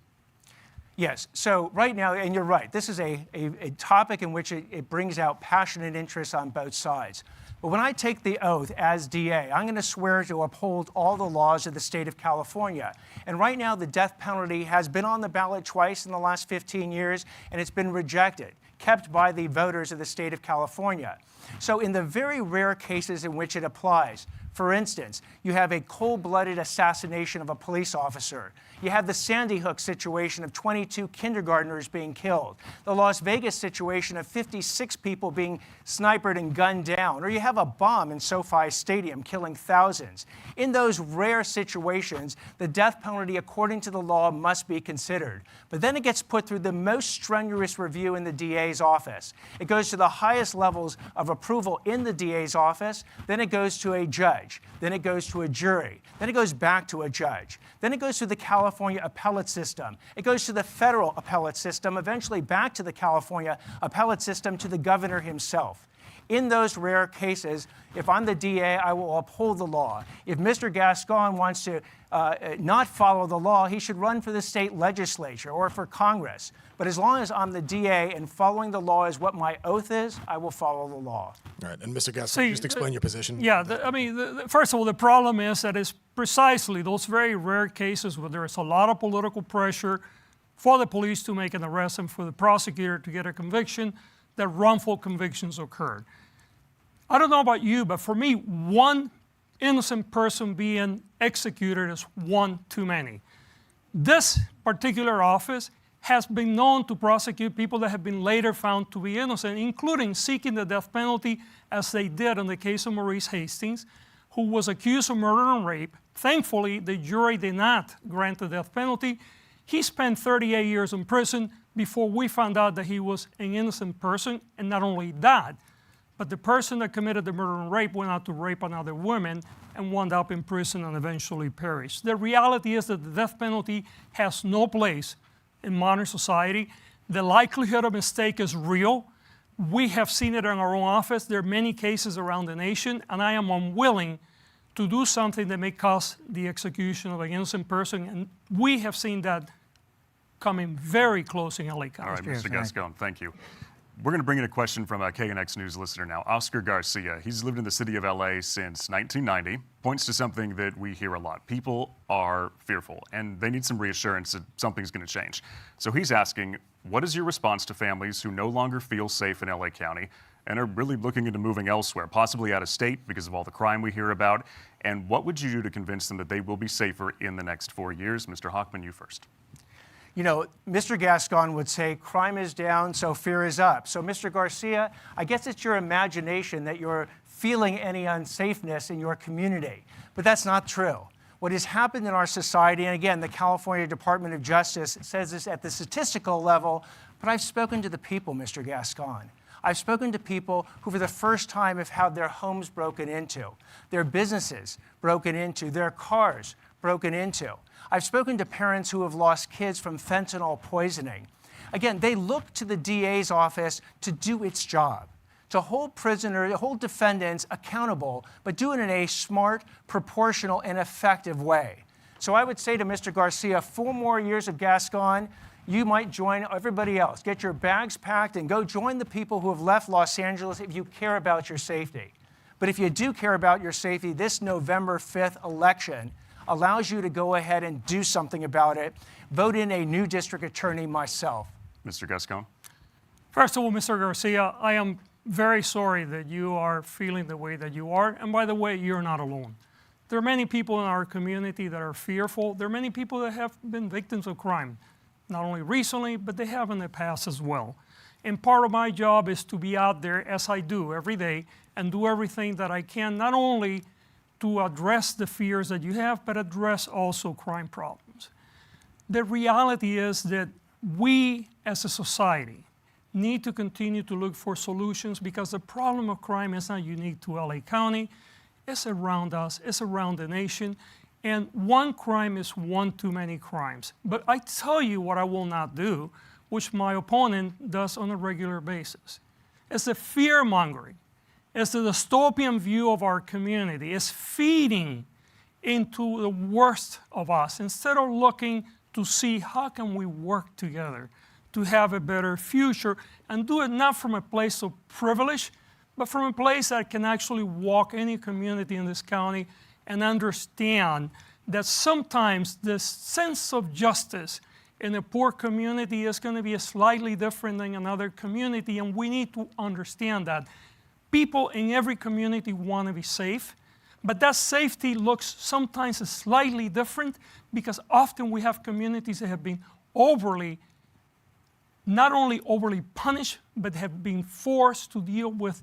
Yes, so right now, and you're right, this is a topic in which it brings out passionate interest on both sides. But when I take the oath as DA, I'm going to swear to uphold all the laws of the state of California. And right now, the death penalty has been on the ballot twice in the last 15 years, and it's been rejected, kept by the voters of the state of California. So in the very rare cases in which it applies, for instance, you have a cold-blooded assassination of a police officer. You have the Sandy Hook situation of 22 kindergartners being killed. The Las Vegas situation of 56 people being sniped and gunned down. Or you have a bomb in SoFi Stadium killing thousands. In those rare situations, the death penalty, according to the law, must be considered. But then it gets put through the most strenuous review in the DA's office. It goes to the highest levels of approval in the DA's office. Then it goes to a judge. Then it goes to a jury. Then it goes back to a judge. Then it goes to the California appellate system. It goes to the federal appellate system, eventually back to the California appellate system, to the governor himself. In those rare cases, if I'm the DA, I will uphold the law. If Mr. Gascón wants to not follow the law, he should run for the state legislature or for Congress. But as long as I'm the DA and following the law is what my oath is, I will follow the law. All right, and Mr. Gascón, just explain your position. Yeah, first of all, the problem is that it's precisely those very rare cases where there is a lot of political pressure for the police to make an arrest and for the prosecutor to get a conviction that wrongful convictions occurred. I don't know about you, but for me, one innocent person being executed is one too many. This particular office has been known to prosecute people that have been later found to be innocent, including seeking the death penalty, as they did in the case of Maurice Hastings, who was accused of murder and rape. Thankfully, the jury did not grant the death penalty. He spent 38 years in prison before we found out that he was an innocent person, and not only that, but the person that committed the murder and rape went out to rape another woman and wound up in prison and eventually perished. The reality is that the death penalty has no place in modern society. The likelihood of mistake is real. We have seen it in our own office. There are many cases around the nation, and I am unwilling to do something that may cause the execution of an innocent person, and we have seen that coming very close in LA County. All right, Mr. Gascón, thank you. We're going to bring in a question from a KNX News listener now, Oscar Garcia. He's lived in the city of LA since 1990, points to something that we hear a lot. People are fearful, and they need some reassurance that something's going to change. So he's asking, what is your response to families who no longer feel safe in LA County and are really looking into moving elsewhere, possibly out of state because of all the crime we hear about? And what would you do to convince them that they will be safer in the next 4 years? Mr. Hochman, you first. You know, Mr. Gascón would say crime is down, so fear is up. So, Mr. Garcia, I guess it's your imagination that you're feeling any unsafeness in your community. But that's not true. What has happened in our society, and again, the California Department of Justice says this at the statistical level, but I've spoken to the people, Mr. Gascón. I've spoken to people who for the first time have had their homes broken into, their businesses broken into, their cars broken into. I've spoken to parents who have lost kids from fentanyl poisoning. Again, they look to the DA's office to do its job, to hold prisoners, hold defendants accountable, but do it in a smart, proportional, and effective way. So I would say to Mr. Garcia, 4 more years of Gascón, you might join everybody else. Get your bags packed and go join the people who have left Los Angeles if you care about your safety. But if you do care about your safety, this November 5th election allows you to go ahead and do something about it. Vote in a new district attorney myself. Mr. Gascón? First of all, Mr. Garcia, I am very sorry that you are feeling the way that you are. And by the way, you're not alone. There are many people in our community that are fearful. There are many people that have been victims of crime, not only recently, but they have in the past as well. And part of my job is to be out there, as I do every day, and do everything that I can, not only to address the fears that you have, but address also crime problems. The reality is that we as a society need to continue to look for solutions because the problem of crime is not unique to LA County. It's around us, it's around the nation, and one crime is one too many crimes. But I tell you what I will not do, which my opponent does on a regular basis. It's the fear-mongering. It's the dystopian view of our community. It's feeding into the worst of us instead of looking to see how can we work together to have a better future and do it not from a place of privilege, but from a place that can actually walk any community in this county and understand that sometimes the sense of justice in a poor community is going to be slightly different than another community, and we need to understand that. People in every community want to be safe, but that safety looks sometimes slightly different because often we have communities that have been not only overly punished, but have been forced to deal with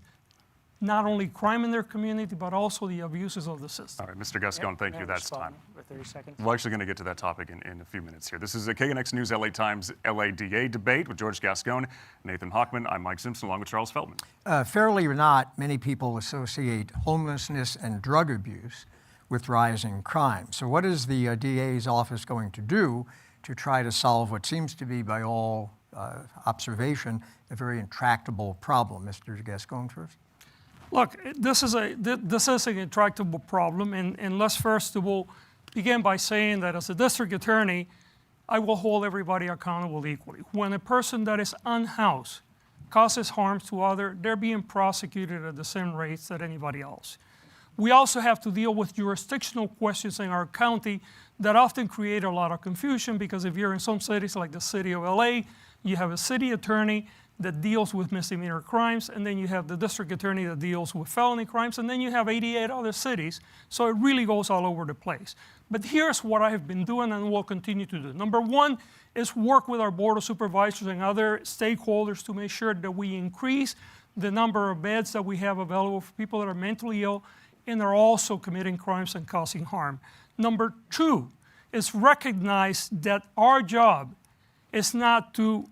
not only crime in their community, but also the abuses of the system. All right, Mr. Gascón, thank you. That's time. For 30 seconds. We're actually going to get to that topic in a few minutes here. This is a KNX News LA Times LA DA debate with George Gascón, Nathan Hochman. I'm Mike Simpson, along with Charles Feldman. Fairly or not, many people associate homelessness and drug abuse with rising crime. So what is the DA's office going to do to try to solve what seems to be, by all observation, a very intractable problem? Mr. Gascón first. Look, this is an intractable problem, and let's first of all begin by saying that as a district attorney, I will hold everybody accountable equally. When a person that is unhoused causes harm to others, they're being prosecuted at the same rates that anybody else. We also have to deal with jurisdictional questions in our county that often create a lot of confusion because if you're in some cities like the city of LA, you have a city attorney that deals with misdemeanor crimes, and then you have the district attorney that deals with felony crimes, and then you have 88 other cities, so it really goes all over the place. But here's what I have been doing and will continue to do. Number one is work with our Board of Supervisors and other stakeholders to make sure that we increase the number of beds that we have available for people that are mentally ill and are also committing crimes and causing harm. Number two is recognize that our job is not to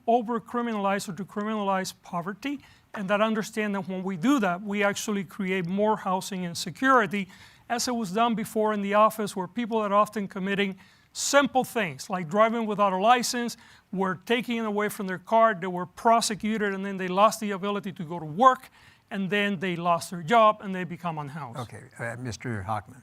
over-criminalize or to criminalize poverty. and that understand that when we do that, we actually create more housing and security, as it was done before in the office, where people are often committing simple things like driving without a license, were taking it away from their car, they were prosecuted, and then they lost the ability to go to work, and then they lost their job, and they become unhoused. Okay, Mr. Hochman.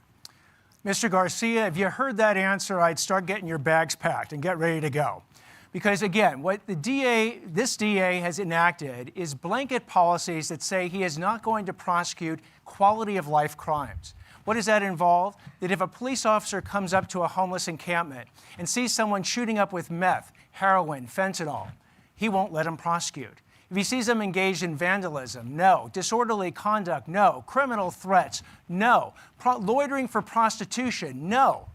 Mr. Garcia, if you heard that answer, I'd start getting your bags packed and get ready to go. Because again, what this DA has enacted is blanket policies that say he is not going to prosecute quality of life crimes. What does that involve? That if a police officer comes up to a homeless encampment and sees someone shooting up with meth, heroin, fentanyl, he won't let him prosecute. If he sees them engaged in vandalism, no. Disorderly conduct, no. Criminal threats, no. Loitering for prostitution, no.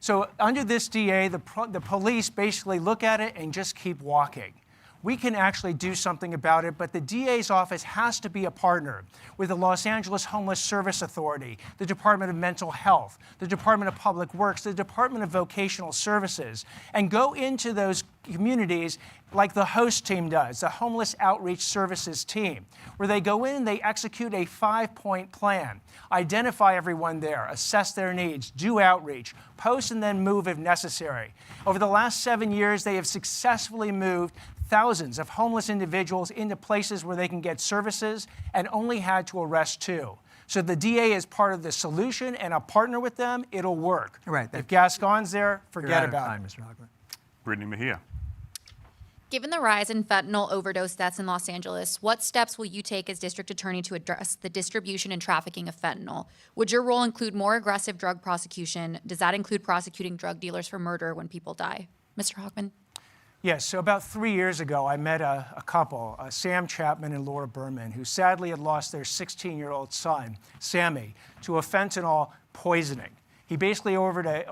So under this DA, the police basically look at it and just keep walking. We can actually do something about it, but the DA's office has to be a partner with the Los Angeles Homeless Service Authority, the Department of Mental Health, the Department of Public Works, the Department of Vocational Services, and go into those communities like the host team does, the Homeless Outreach Services team, where they go in and they execute a 5-point plan, identify everyone there, assess their needs, do outreach, post and then move if necessary. Over the last 7 years, they have successfully moved thousands of homeless individuals into places where they can get services and only had to arrest 2. So the DA is part of the solution and a partner with them, it'll work. Right. If Gascon's there, forget about it. Mr. Hochman. Brittany Mejia. Given the rise in fentanyl overdose deaths in Los Angeles, what steps will you take as district attorney to address the distribution and trafficking of fentanyl? Would your role include more aggressive drug prosecution? Does that include prosecuting drug dealers for murder when people die? Mr. Hochman? Yes, so about 3 years ago, I met a couple, Sam Chapman and Laura Berman, who sadly had lost their 16-year-old son, Sammy, to a fentanyl poisoning. He basically ordered an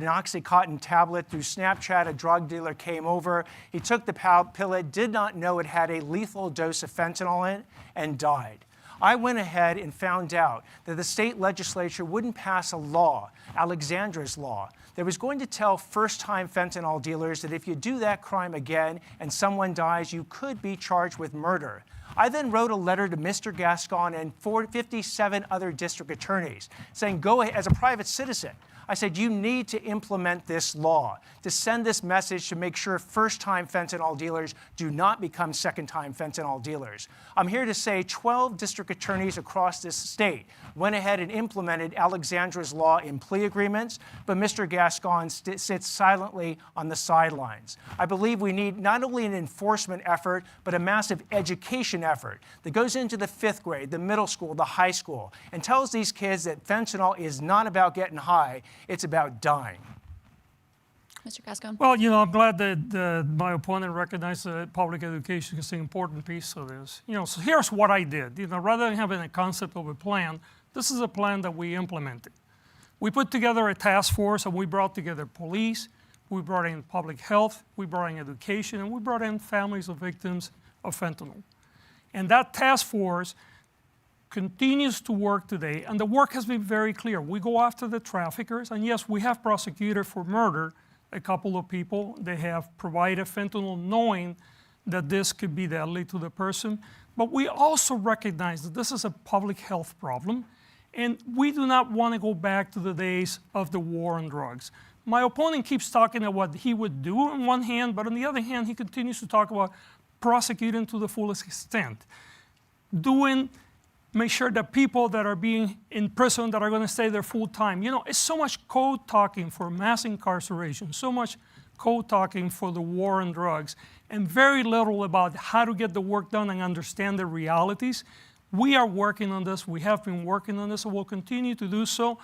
Oxycontin tablet through Snapchat. A drug dealer came over. He took the pill, did not know it had a lethal dose of fentanyl in it, and died. I went ahead and found out that the state legislature wouldn't pass a law, Alexandra's law, that was going to tell first-time fentanyl dealers that if you do that crime again and someone dies, you could be charged with murder. I then wrote a letter to Mr. Gascón and 57 other district attorneys saying, go ahead, as a private citizen, I said, you need to implement this law, to send this message to make sure first-time fentanyl dealers do not become second-time fentanyl dealers. I'm here to say 12 district attorneys across this state went ahead and implemented Alexandra's law in plea agreements, but Mr. Gascón sits silently on the sidelines. I believe we need not only an enforcement effort, but a massive education effort that goes into the 5th grade, the middle school, the high school, and tells these kids that fentanyl is not about getting high, it's about dying. Mr. Gascón? Well, you know, I'm glad that my opponent recognized that public education is an important piece of this. You know, so here's what I did. You know, rather than having a concept of a plan, this is a plan that we implemented. We put together a task force and we brought together police, we brought in public health, we brought in education, and we brought in families of victims of fentanyl. And that task force continues to work today, and the work has been very clear. We go after the traffickers, and yes, we have prosecuted for murder a couple of people. They have provided fentanyl knowing that this could be deadly to the person. But we also recognize that this is a public health problem, and we do not want to go back to the days of the war on drugs. My opponent keeps talking about what he would do on one hand, but on the other hand, he continues to talk about prosecuting to the fullest extent. Make sure that people that are being in prison that are going to stay there full time. You know, it's so much code talking for mass incarceration, so much code talking for the war on drugs, and very little about how to get the work done and understand the realities. We are working on this. We have been working on this, and we'll continue to do so.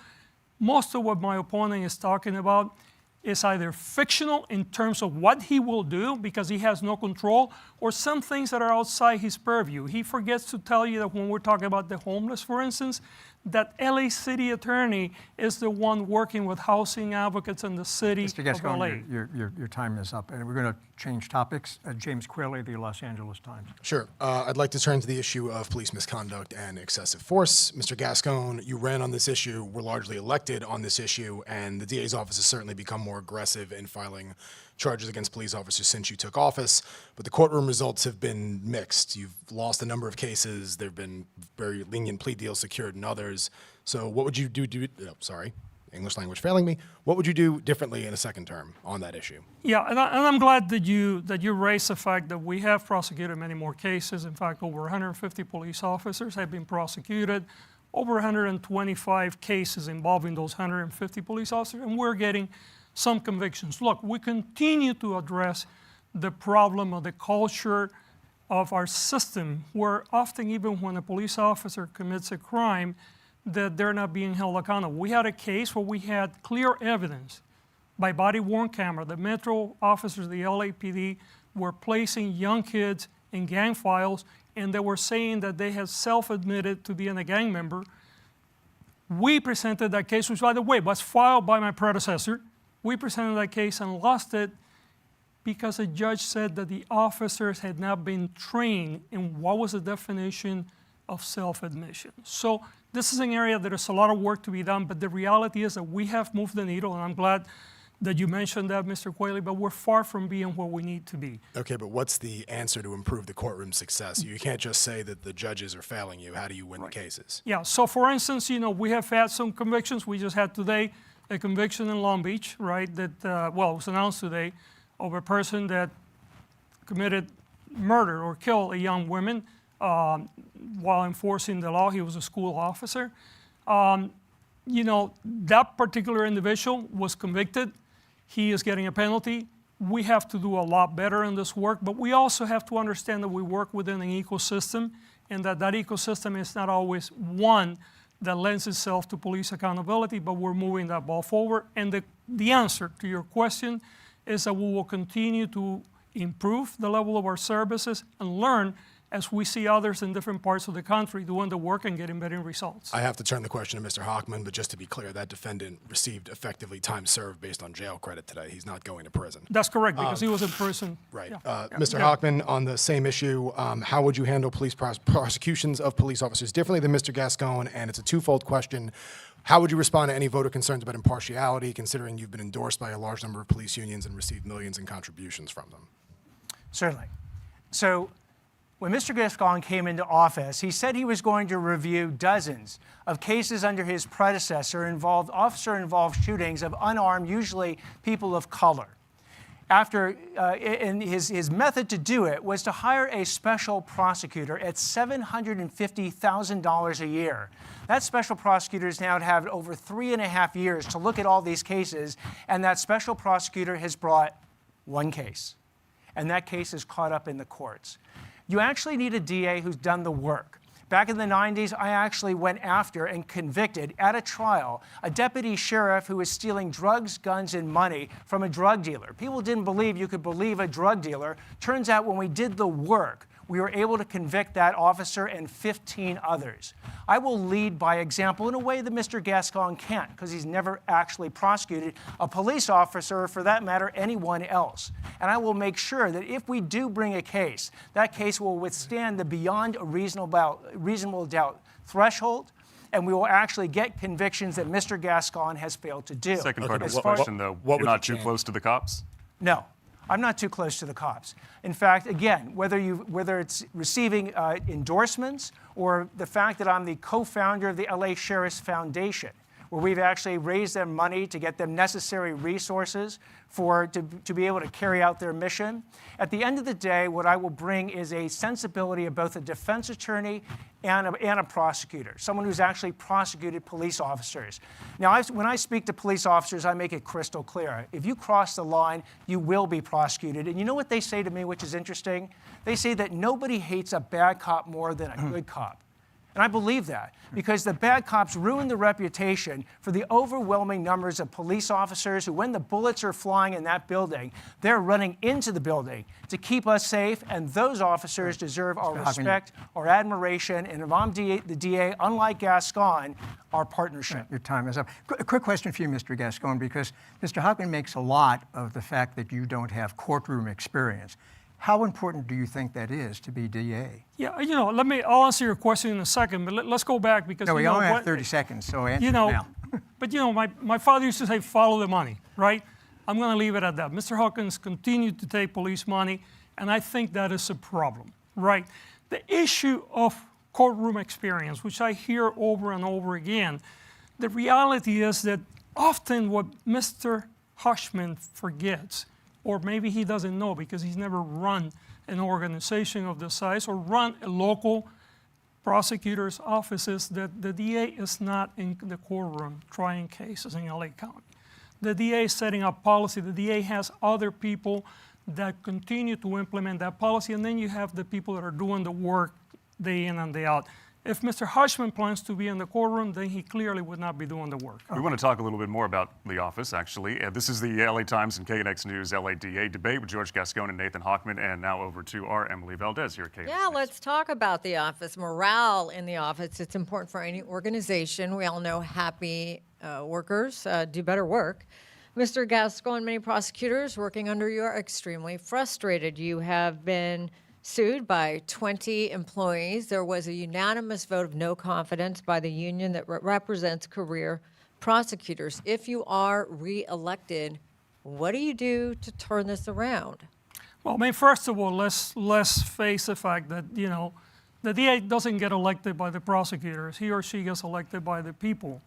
Most of what my opponent is talking about is either fictional in terms of what he will do because he has no control, or some things that are outside his purview. He forgets to tell you that when we're talking about the homeless, for instance, that LA City Attorney is the one working with housing advocates in the city Mr. Gascón, of LA. your time is up, and we're going to change topics. James Quayle, the Los Angeles Times. Sure. I'd like to turn to the issue of police misconduct and excessive force. Mr. Gascón, you ran on this issue, were largely elected on this issue, and the DA's office has certainly become more aggressive in filing charges against police officers since you took office, but the courtroom results have been mixed. You've lost a number of cases. There have been very lenient plea deals secured in others. So what would you English language failing me. What would you do differently in a second term on that issue? Yeah, and I'm glad that you raised the fact that we have prosecuted many more cases. In fact, over 150 police officers have been prosecuted, over 125 cases involving those 150 police officers, and we're getting some convictions. Look, we continue to address the problem of the culture of our system, where often even when a police officer commits a crime, that they're not being held accountable. We had a case where we had clear evidence by body-worn camera that Metro officers of the LAPD were placing young kids in gang files, and they were saying that they had self-admitted to being a gang member. We presented that case, which, by the way, was filed by my predecessor. We presented that case and lost it because a judge said that the officers had not been trained in what was the definition of self-admission. So this is an area that is a lot of work to be done, but the reality is that we have moved the needle, and I'm glad that you mentioned that, Mr. Quayle, but we're far from being where we need to be. Okay, but what's the answer to improve the courtroom success? You can't just say that the judges are failing you. How do you win the cases? Yeah, so for instance, we have had some convictions. We just had today a conviction in Long Beach, right, that, it was announced today of a person that committed murder or killed a young woman while enforcing the law. He was a school officer. That particular individual was convicted. He is getting a penalty. We have to do a lot better in this work, but we also have to understand that we work within an ecosystem, and that ecosystem is not always one that lends itself to police accountability, but we're moving that ball forward. And the answer to your question is that we will continue to improve the level of our services and learn as we see others in different parts of the country doing the work and getting better results. I have to turn the question to Mr. Hochman, but just to be clear, that defendant received effectively time served based on jail credit today. He's not going to prison. That's correct, because he was in prison. Right. Yeah. Mr. Hochman, on the same issue, how would you handle police prosecutions of police officers differently than Mr. Gascón? And it's a twofold question. How would you respond to any voter concerns about impartiality, considering you've been endorsed by a large number of police unions and received millions in contributions from them? Certainly. So when Mr. Gascón came into office, he said he was going to review dozens of cases under his predecessor officer-involved shootings of unarmed, usually people of color. And his method to do it was to hire a special prosecutor at $750,000 a year. That special prosecutor has now had over 3.5 years to look at all these cases, and that special prosecutor has brought one case, and that case is caught up in the courts. You actually need a DA who's done the work. Back in the 90s, I actually went after and convicted at a trial a deputy sheriff who was stealing drugs, guns, and money from a drug dealer. People didn't believe you could believe a drug dealer. Turns out when we did the work, we were able to convict that officer and 15 others. I will lead by example in a way that Mr. Gascón can't, because he's never actually prosecuted a police officer, or for that matter, anyone else. And I will make sure that if we do bring a case, that case will withstand the beyond a reasonable doubt threshold, and we will actually get convictions that Mr. Gascón has failed to do. Second part of the question, though, you're not too close to the cops? No. I'm not too close to the cops. In fact, again, whether it's receiving endorsements or the fact that I'm the co-founder of the LA Sheriff's Foundation, where we've actually raised them money to get them necessary resources to be able to carry out their mission. At the end of the day, what I will bring is a sensibility of both a defense attorney and a prosecutor, someone who's actually prosecuted police officers. Now, when I speak to police officers, I make it crystal clear. If you cross the line, you will be prosecuted. And you know what they say to me, which is interesting? They say that nobody hates a bad cop more than a good cop. And I believe that, because the bad cops ruin the reputation for the overwhelming numbers of police officers who, when the bullets are flying in that building, they're running into the building to keep us safe, and those officers deserve our respect, our admiration, and if I'm the DA, unlike Gascón, our partnership. Your time is up. A quick question for you, Mr. Gascón, because Mr. Hochman makes a lot of the fact that you don't have courtroom experience. How important do you think that is to be DA? Yeah, I'll answer your question in a second, but let's go back because we only have 30 seconds, so answer now. But my father used to say, follow the money, right? I'm going to leave it at that. Mr. Hawkins continued to take police money, and I think that is a problem, right? The issue of courtroom experience, which I hear over and over again, the reality is that often what Mr. Hochman forgets, or maybe he doesn't know because he's never run an organization of this size or run a local prosecutor's offices, that the DA is not in the courtroom trying cases in LA County. The DA is setting up policy. The DA has other people that continue to implement that policy, and then you have the people that are doing the work day in and day out. If Mr. Hochman plans to be in the courtroom, then he clearly would not be doing the work. We want to talk a little bit more about the office, actually. This is the LA Times and KNX News LA DA debate with George Gascón and Nathan Hochman, and now over to our Emily Valdez here at KNX. Yeah, let's talk about the office. Morale in the office, it's important for any organization. We all know happy workers do better work. Mr. Gascón, many prosecutors working under you are extremely frustrated. You have been sued by 20 employees. There was a unanimous vote of no confidence by the union that represents career prosecutors. If you are reelected, what do you do to turn this around? Well, I mean, first of all, let's face the fact that, you know, the DA doesn't get elected by the prosecutors. He or she gets elected by the people.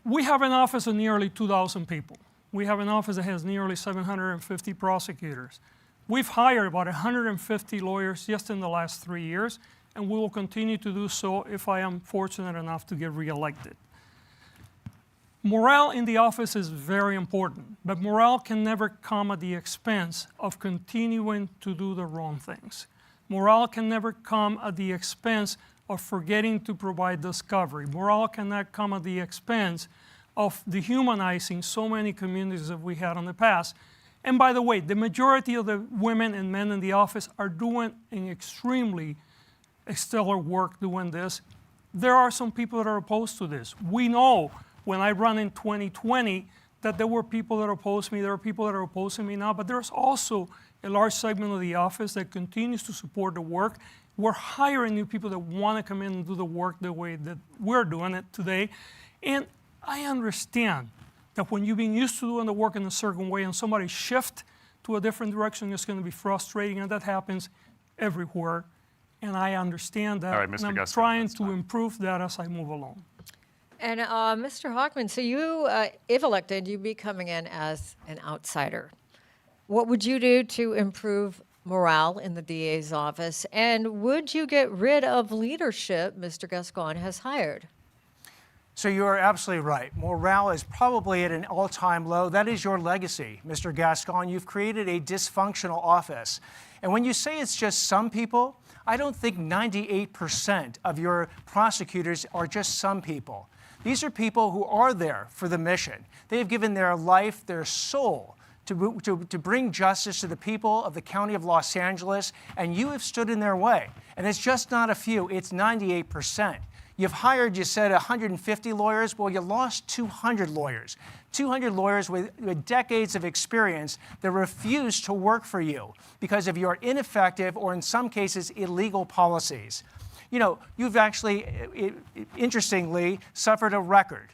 We have an office of nearly 2,000 people. We have an office that has nearly 750 prosecutors. We've hired about 150 lawyers just in the last 3 years, and we will continue to do so if I am fortunate enough to get reelected. Morale in the office is very important, but morale can never come at the expense of continuing to do the wrong things. Morale can never come at the expense of forgetting to provide discovery. Morale cannot come at the expense of dehumanizing so many communities that we had in the past. And by the way, the majority of the women and men in the office are doing an extremely stellar work doing this. There are some people that are opposed to this. We know when I run in 2020 that there were people that opposed me. There are people that are opposing me now, but there's also a large segment of the office that continues to support the work. We're hiring new people that want to come in and do the work the way that we're doing it today. And I understand that when you've been used to doing the work in a certain way and somebody shift to a different direction, it's going to be frustrating, and that happens everywhere. And I understand that, right, Mr. and I'm Gascón, trying to improve that as I move along. And Mr. Hochman, so you, if elected, you'd be coming in as an outsider. What would you do to improve morale in the DA's office? And would you get rid of leadership Mr. Gascón has hired? So you are absolutely right. Morale is probably at an all-time low. That is your legacy, Mr. Gascón. You've created a dysfunctional office. And when you say it's just some people, I don't think 98% of your prosecutors are just some people. These are people who are there for the mission. They have given their life, their soul, to bring justice to the people of the County of Los Angeles, and you have stood in their way. And it's just not a few, it's 98%. You've hired, you said, 150 lawyers. Well, you lost 200 lawyers. 200 lawyers with decades of experience that refuse to work for you because of your ineffective or, in some cases, illegal policies. You know, you've actually, interestingly, suffered a record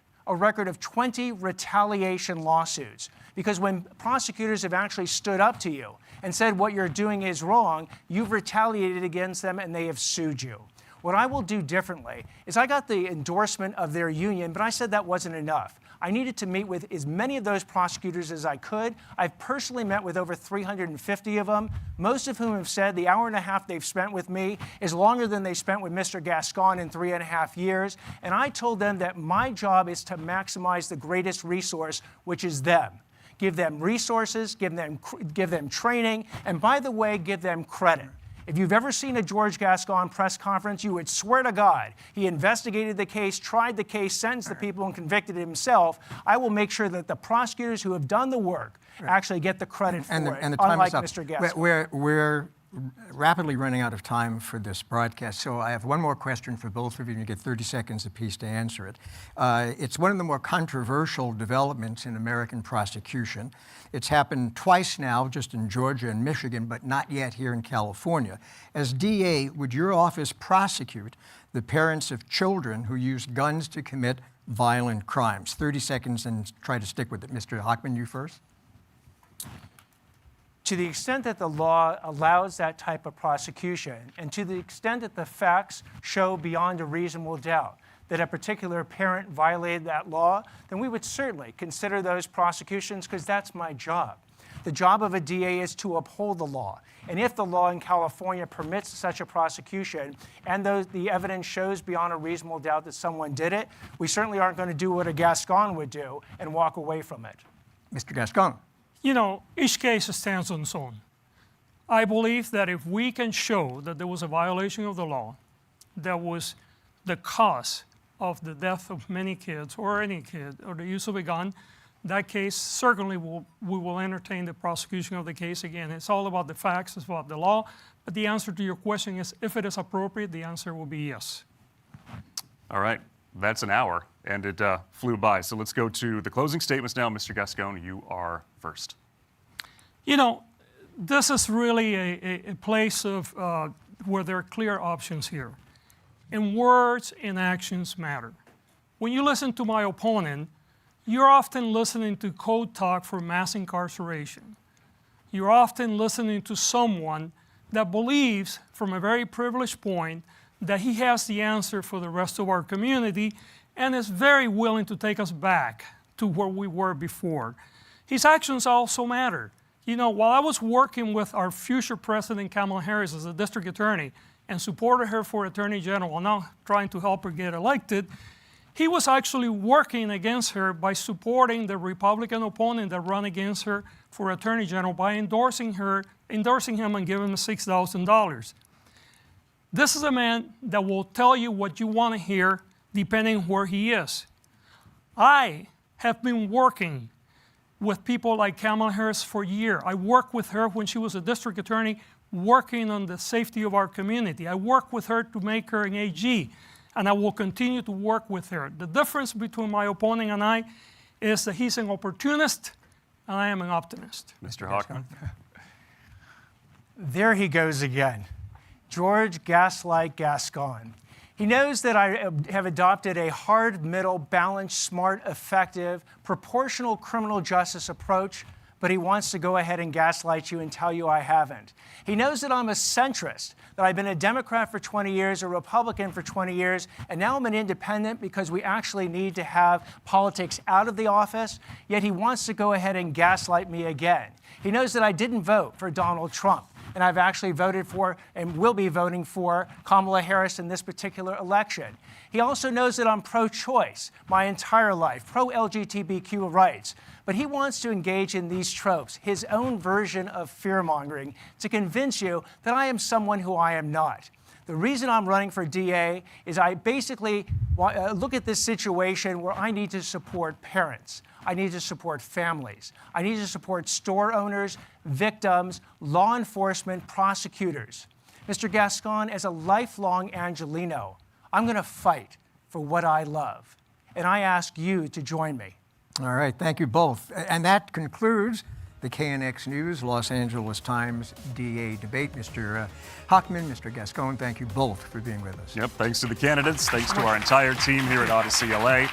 of 20 retaliation lawsuits. Because when prosecutors have actually stood up to you and said what you're doing is wrong, you've retaliated against them and they have sued you. What I will do differently is I got the endorsement of their union, but I said that wasn't enough. I needed to meet with as many of those prosecutors as I could. I've personally met with over 350 of them, most of whom have said the hour and a half they've spent with me is longer than they spent with Mr. Gascón in 3.5 years. And I told them that my job is to maximize the greatest resource, which is them. Give them resources, give them training, and by the way, give them credit. If you've ever seen a George Gascón press conference, you would swear to God he investigated the case, tried the case, sentenced the people, and convicted himself. I will make sure that the prosecutors who have done the work actually get the credit for it, unlike Mr. Gascón. We're rapidly running out of time for this broadcast, so I have one more question for both of you, and you get 30 seconds apiece to answer it. It's one of the more controversial developments in American prosecution. It's happened twice now, just in Georgia and Michigan, but not yet here in California. As DA, would your office prosecute the parents of children who used guns to commit violent crimes. 30 seconds and try to stick with it. Mr. Hochman, you first. To the extent that the law allows that type of prosecution, and to the extent that the facts show beyond a reasonable doubt that a particular parent violated that law, then we would certainly consider those prosecutions, because that's my job. The job of a DA is to uphold the law. And if the law in California permits such a prosecution, and the evidence shows beyond a reasonable doubt that someone did it, we certainly aren't going to do what a Gascón would do and walk away from it. Mr. Gascón. You know, each case stands on its own. I believe that if we can show that there was a violation of the law that was the cause of the death of many kids, or any kid, or the use of a gun, that case certainly we will entertain the prosecution of the case again. It's all about the facts, it's about the law, but the answer to your question is, if it is appropriate, the answer will be yes. All right, that's an hour, and it flew by. So let's go to the closing statements now. Mr. Gascón, you are first. You know, this is really a place of where there are clear options here. And words and actions matter. When you listen to my opponent, you're often listening to code talk for mass incarceration. You're often listening to someone that believes, from a very privileged point, that he has the answer for the rest of our community and is very willing to take us back to where we were before. His actions also matter. You know, while I was working with our future president, Kamala Harris, as a district attorney, and supported her for attorney general, and now trying to help her get elected, he was actually working against her by supporting the Republican opponent that ran against her for attorney general by endorsing him and giving him $6,000. This is a man that will tell you what you want to hear depending where he is. I have been working with people like Kamala Harris for years. I worked with her when she was a district attorney, working on the safety of our community. I worked with her to make her an AG, and I will continue to work with her. The difference between my opponent and I is that he's an opportunist and I am an optimist. Mr. Hochman. There he goes again. George Gaslight Gascón. He knows that I have adopted a hard, middle, balanced, smart, effective, proportional criminal justice approach, but he wants to go ahead and gaslight you and tell you I haven't. He knows that I'm a centrist, that I've been a Democrat for 20 years, a Republican for 20 years, and now I'm an independent because we actually need to have politics out of the office, yet he wants to go ahead and gaslight me again. He knows that I didn't vote for Donald Trump, and I've actually voted for and will be voting for Kamala Harris in this particular election. He also knows that I'm pro-choice my entire life, pro-LGBTQ rights. But he wants to engage in these tropes, his own version of fear-mongering, to convince you that I am someone who I am not. The reason I'm running for DA is I basically look at this situation where I need to support parents. I need to support families. I need to support store owners, victims, law enforcement, prosecutors. Mr. Gascón, as a lifelong Angelino, I'm going to fight for what I love. And I ask you to join me. All right, thank you both. And that concludes the KNX News Los Angeles Times DA debate. Mr. Hochman, Mr. Gascón, thank you both for being with us. Yep, thanks to the candidates, thanks to our entire team here at Odyssey LA,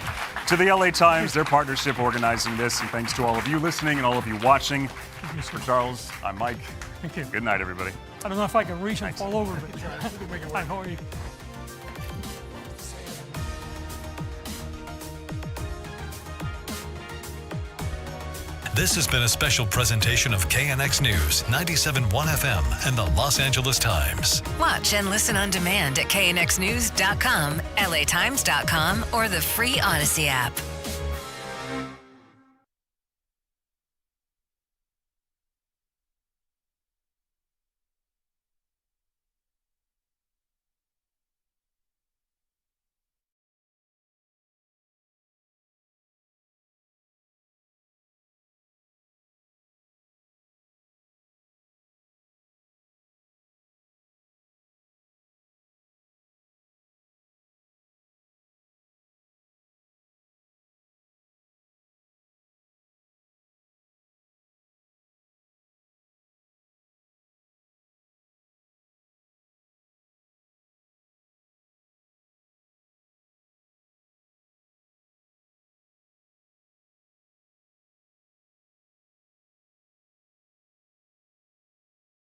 to the LA Times, their partnership organizing this, and thanks to all of you listening and all of you watching. For Charles, I'm Mike. Thank you. Good night, everybody. I don't know if I can reach and fall over, but hi, how are you? This has been a special presentation of KNX News, 97.1 FM, and the Los Angeles Times. Watch and listen on demand at knxnews.com, latimes.com, or the free Odyssey app.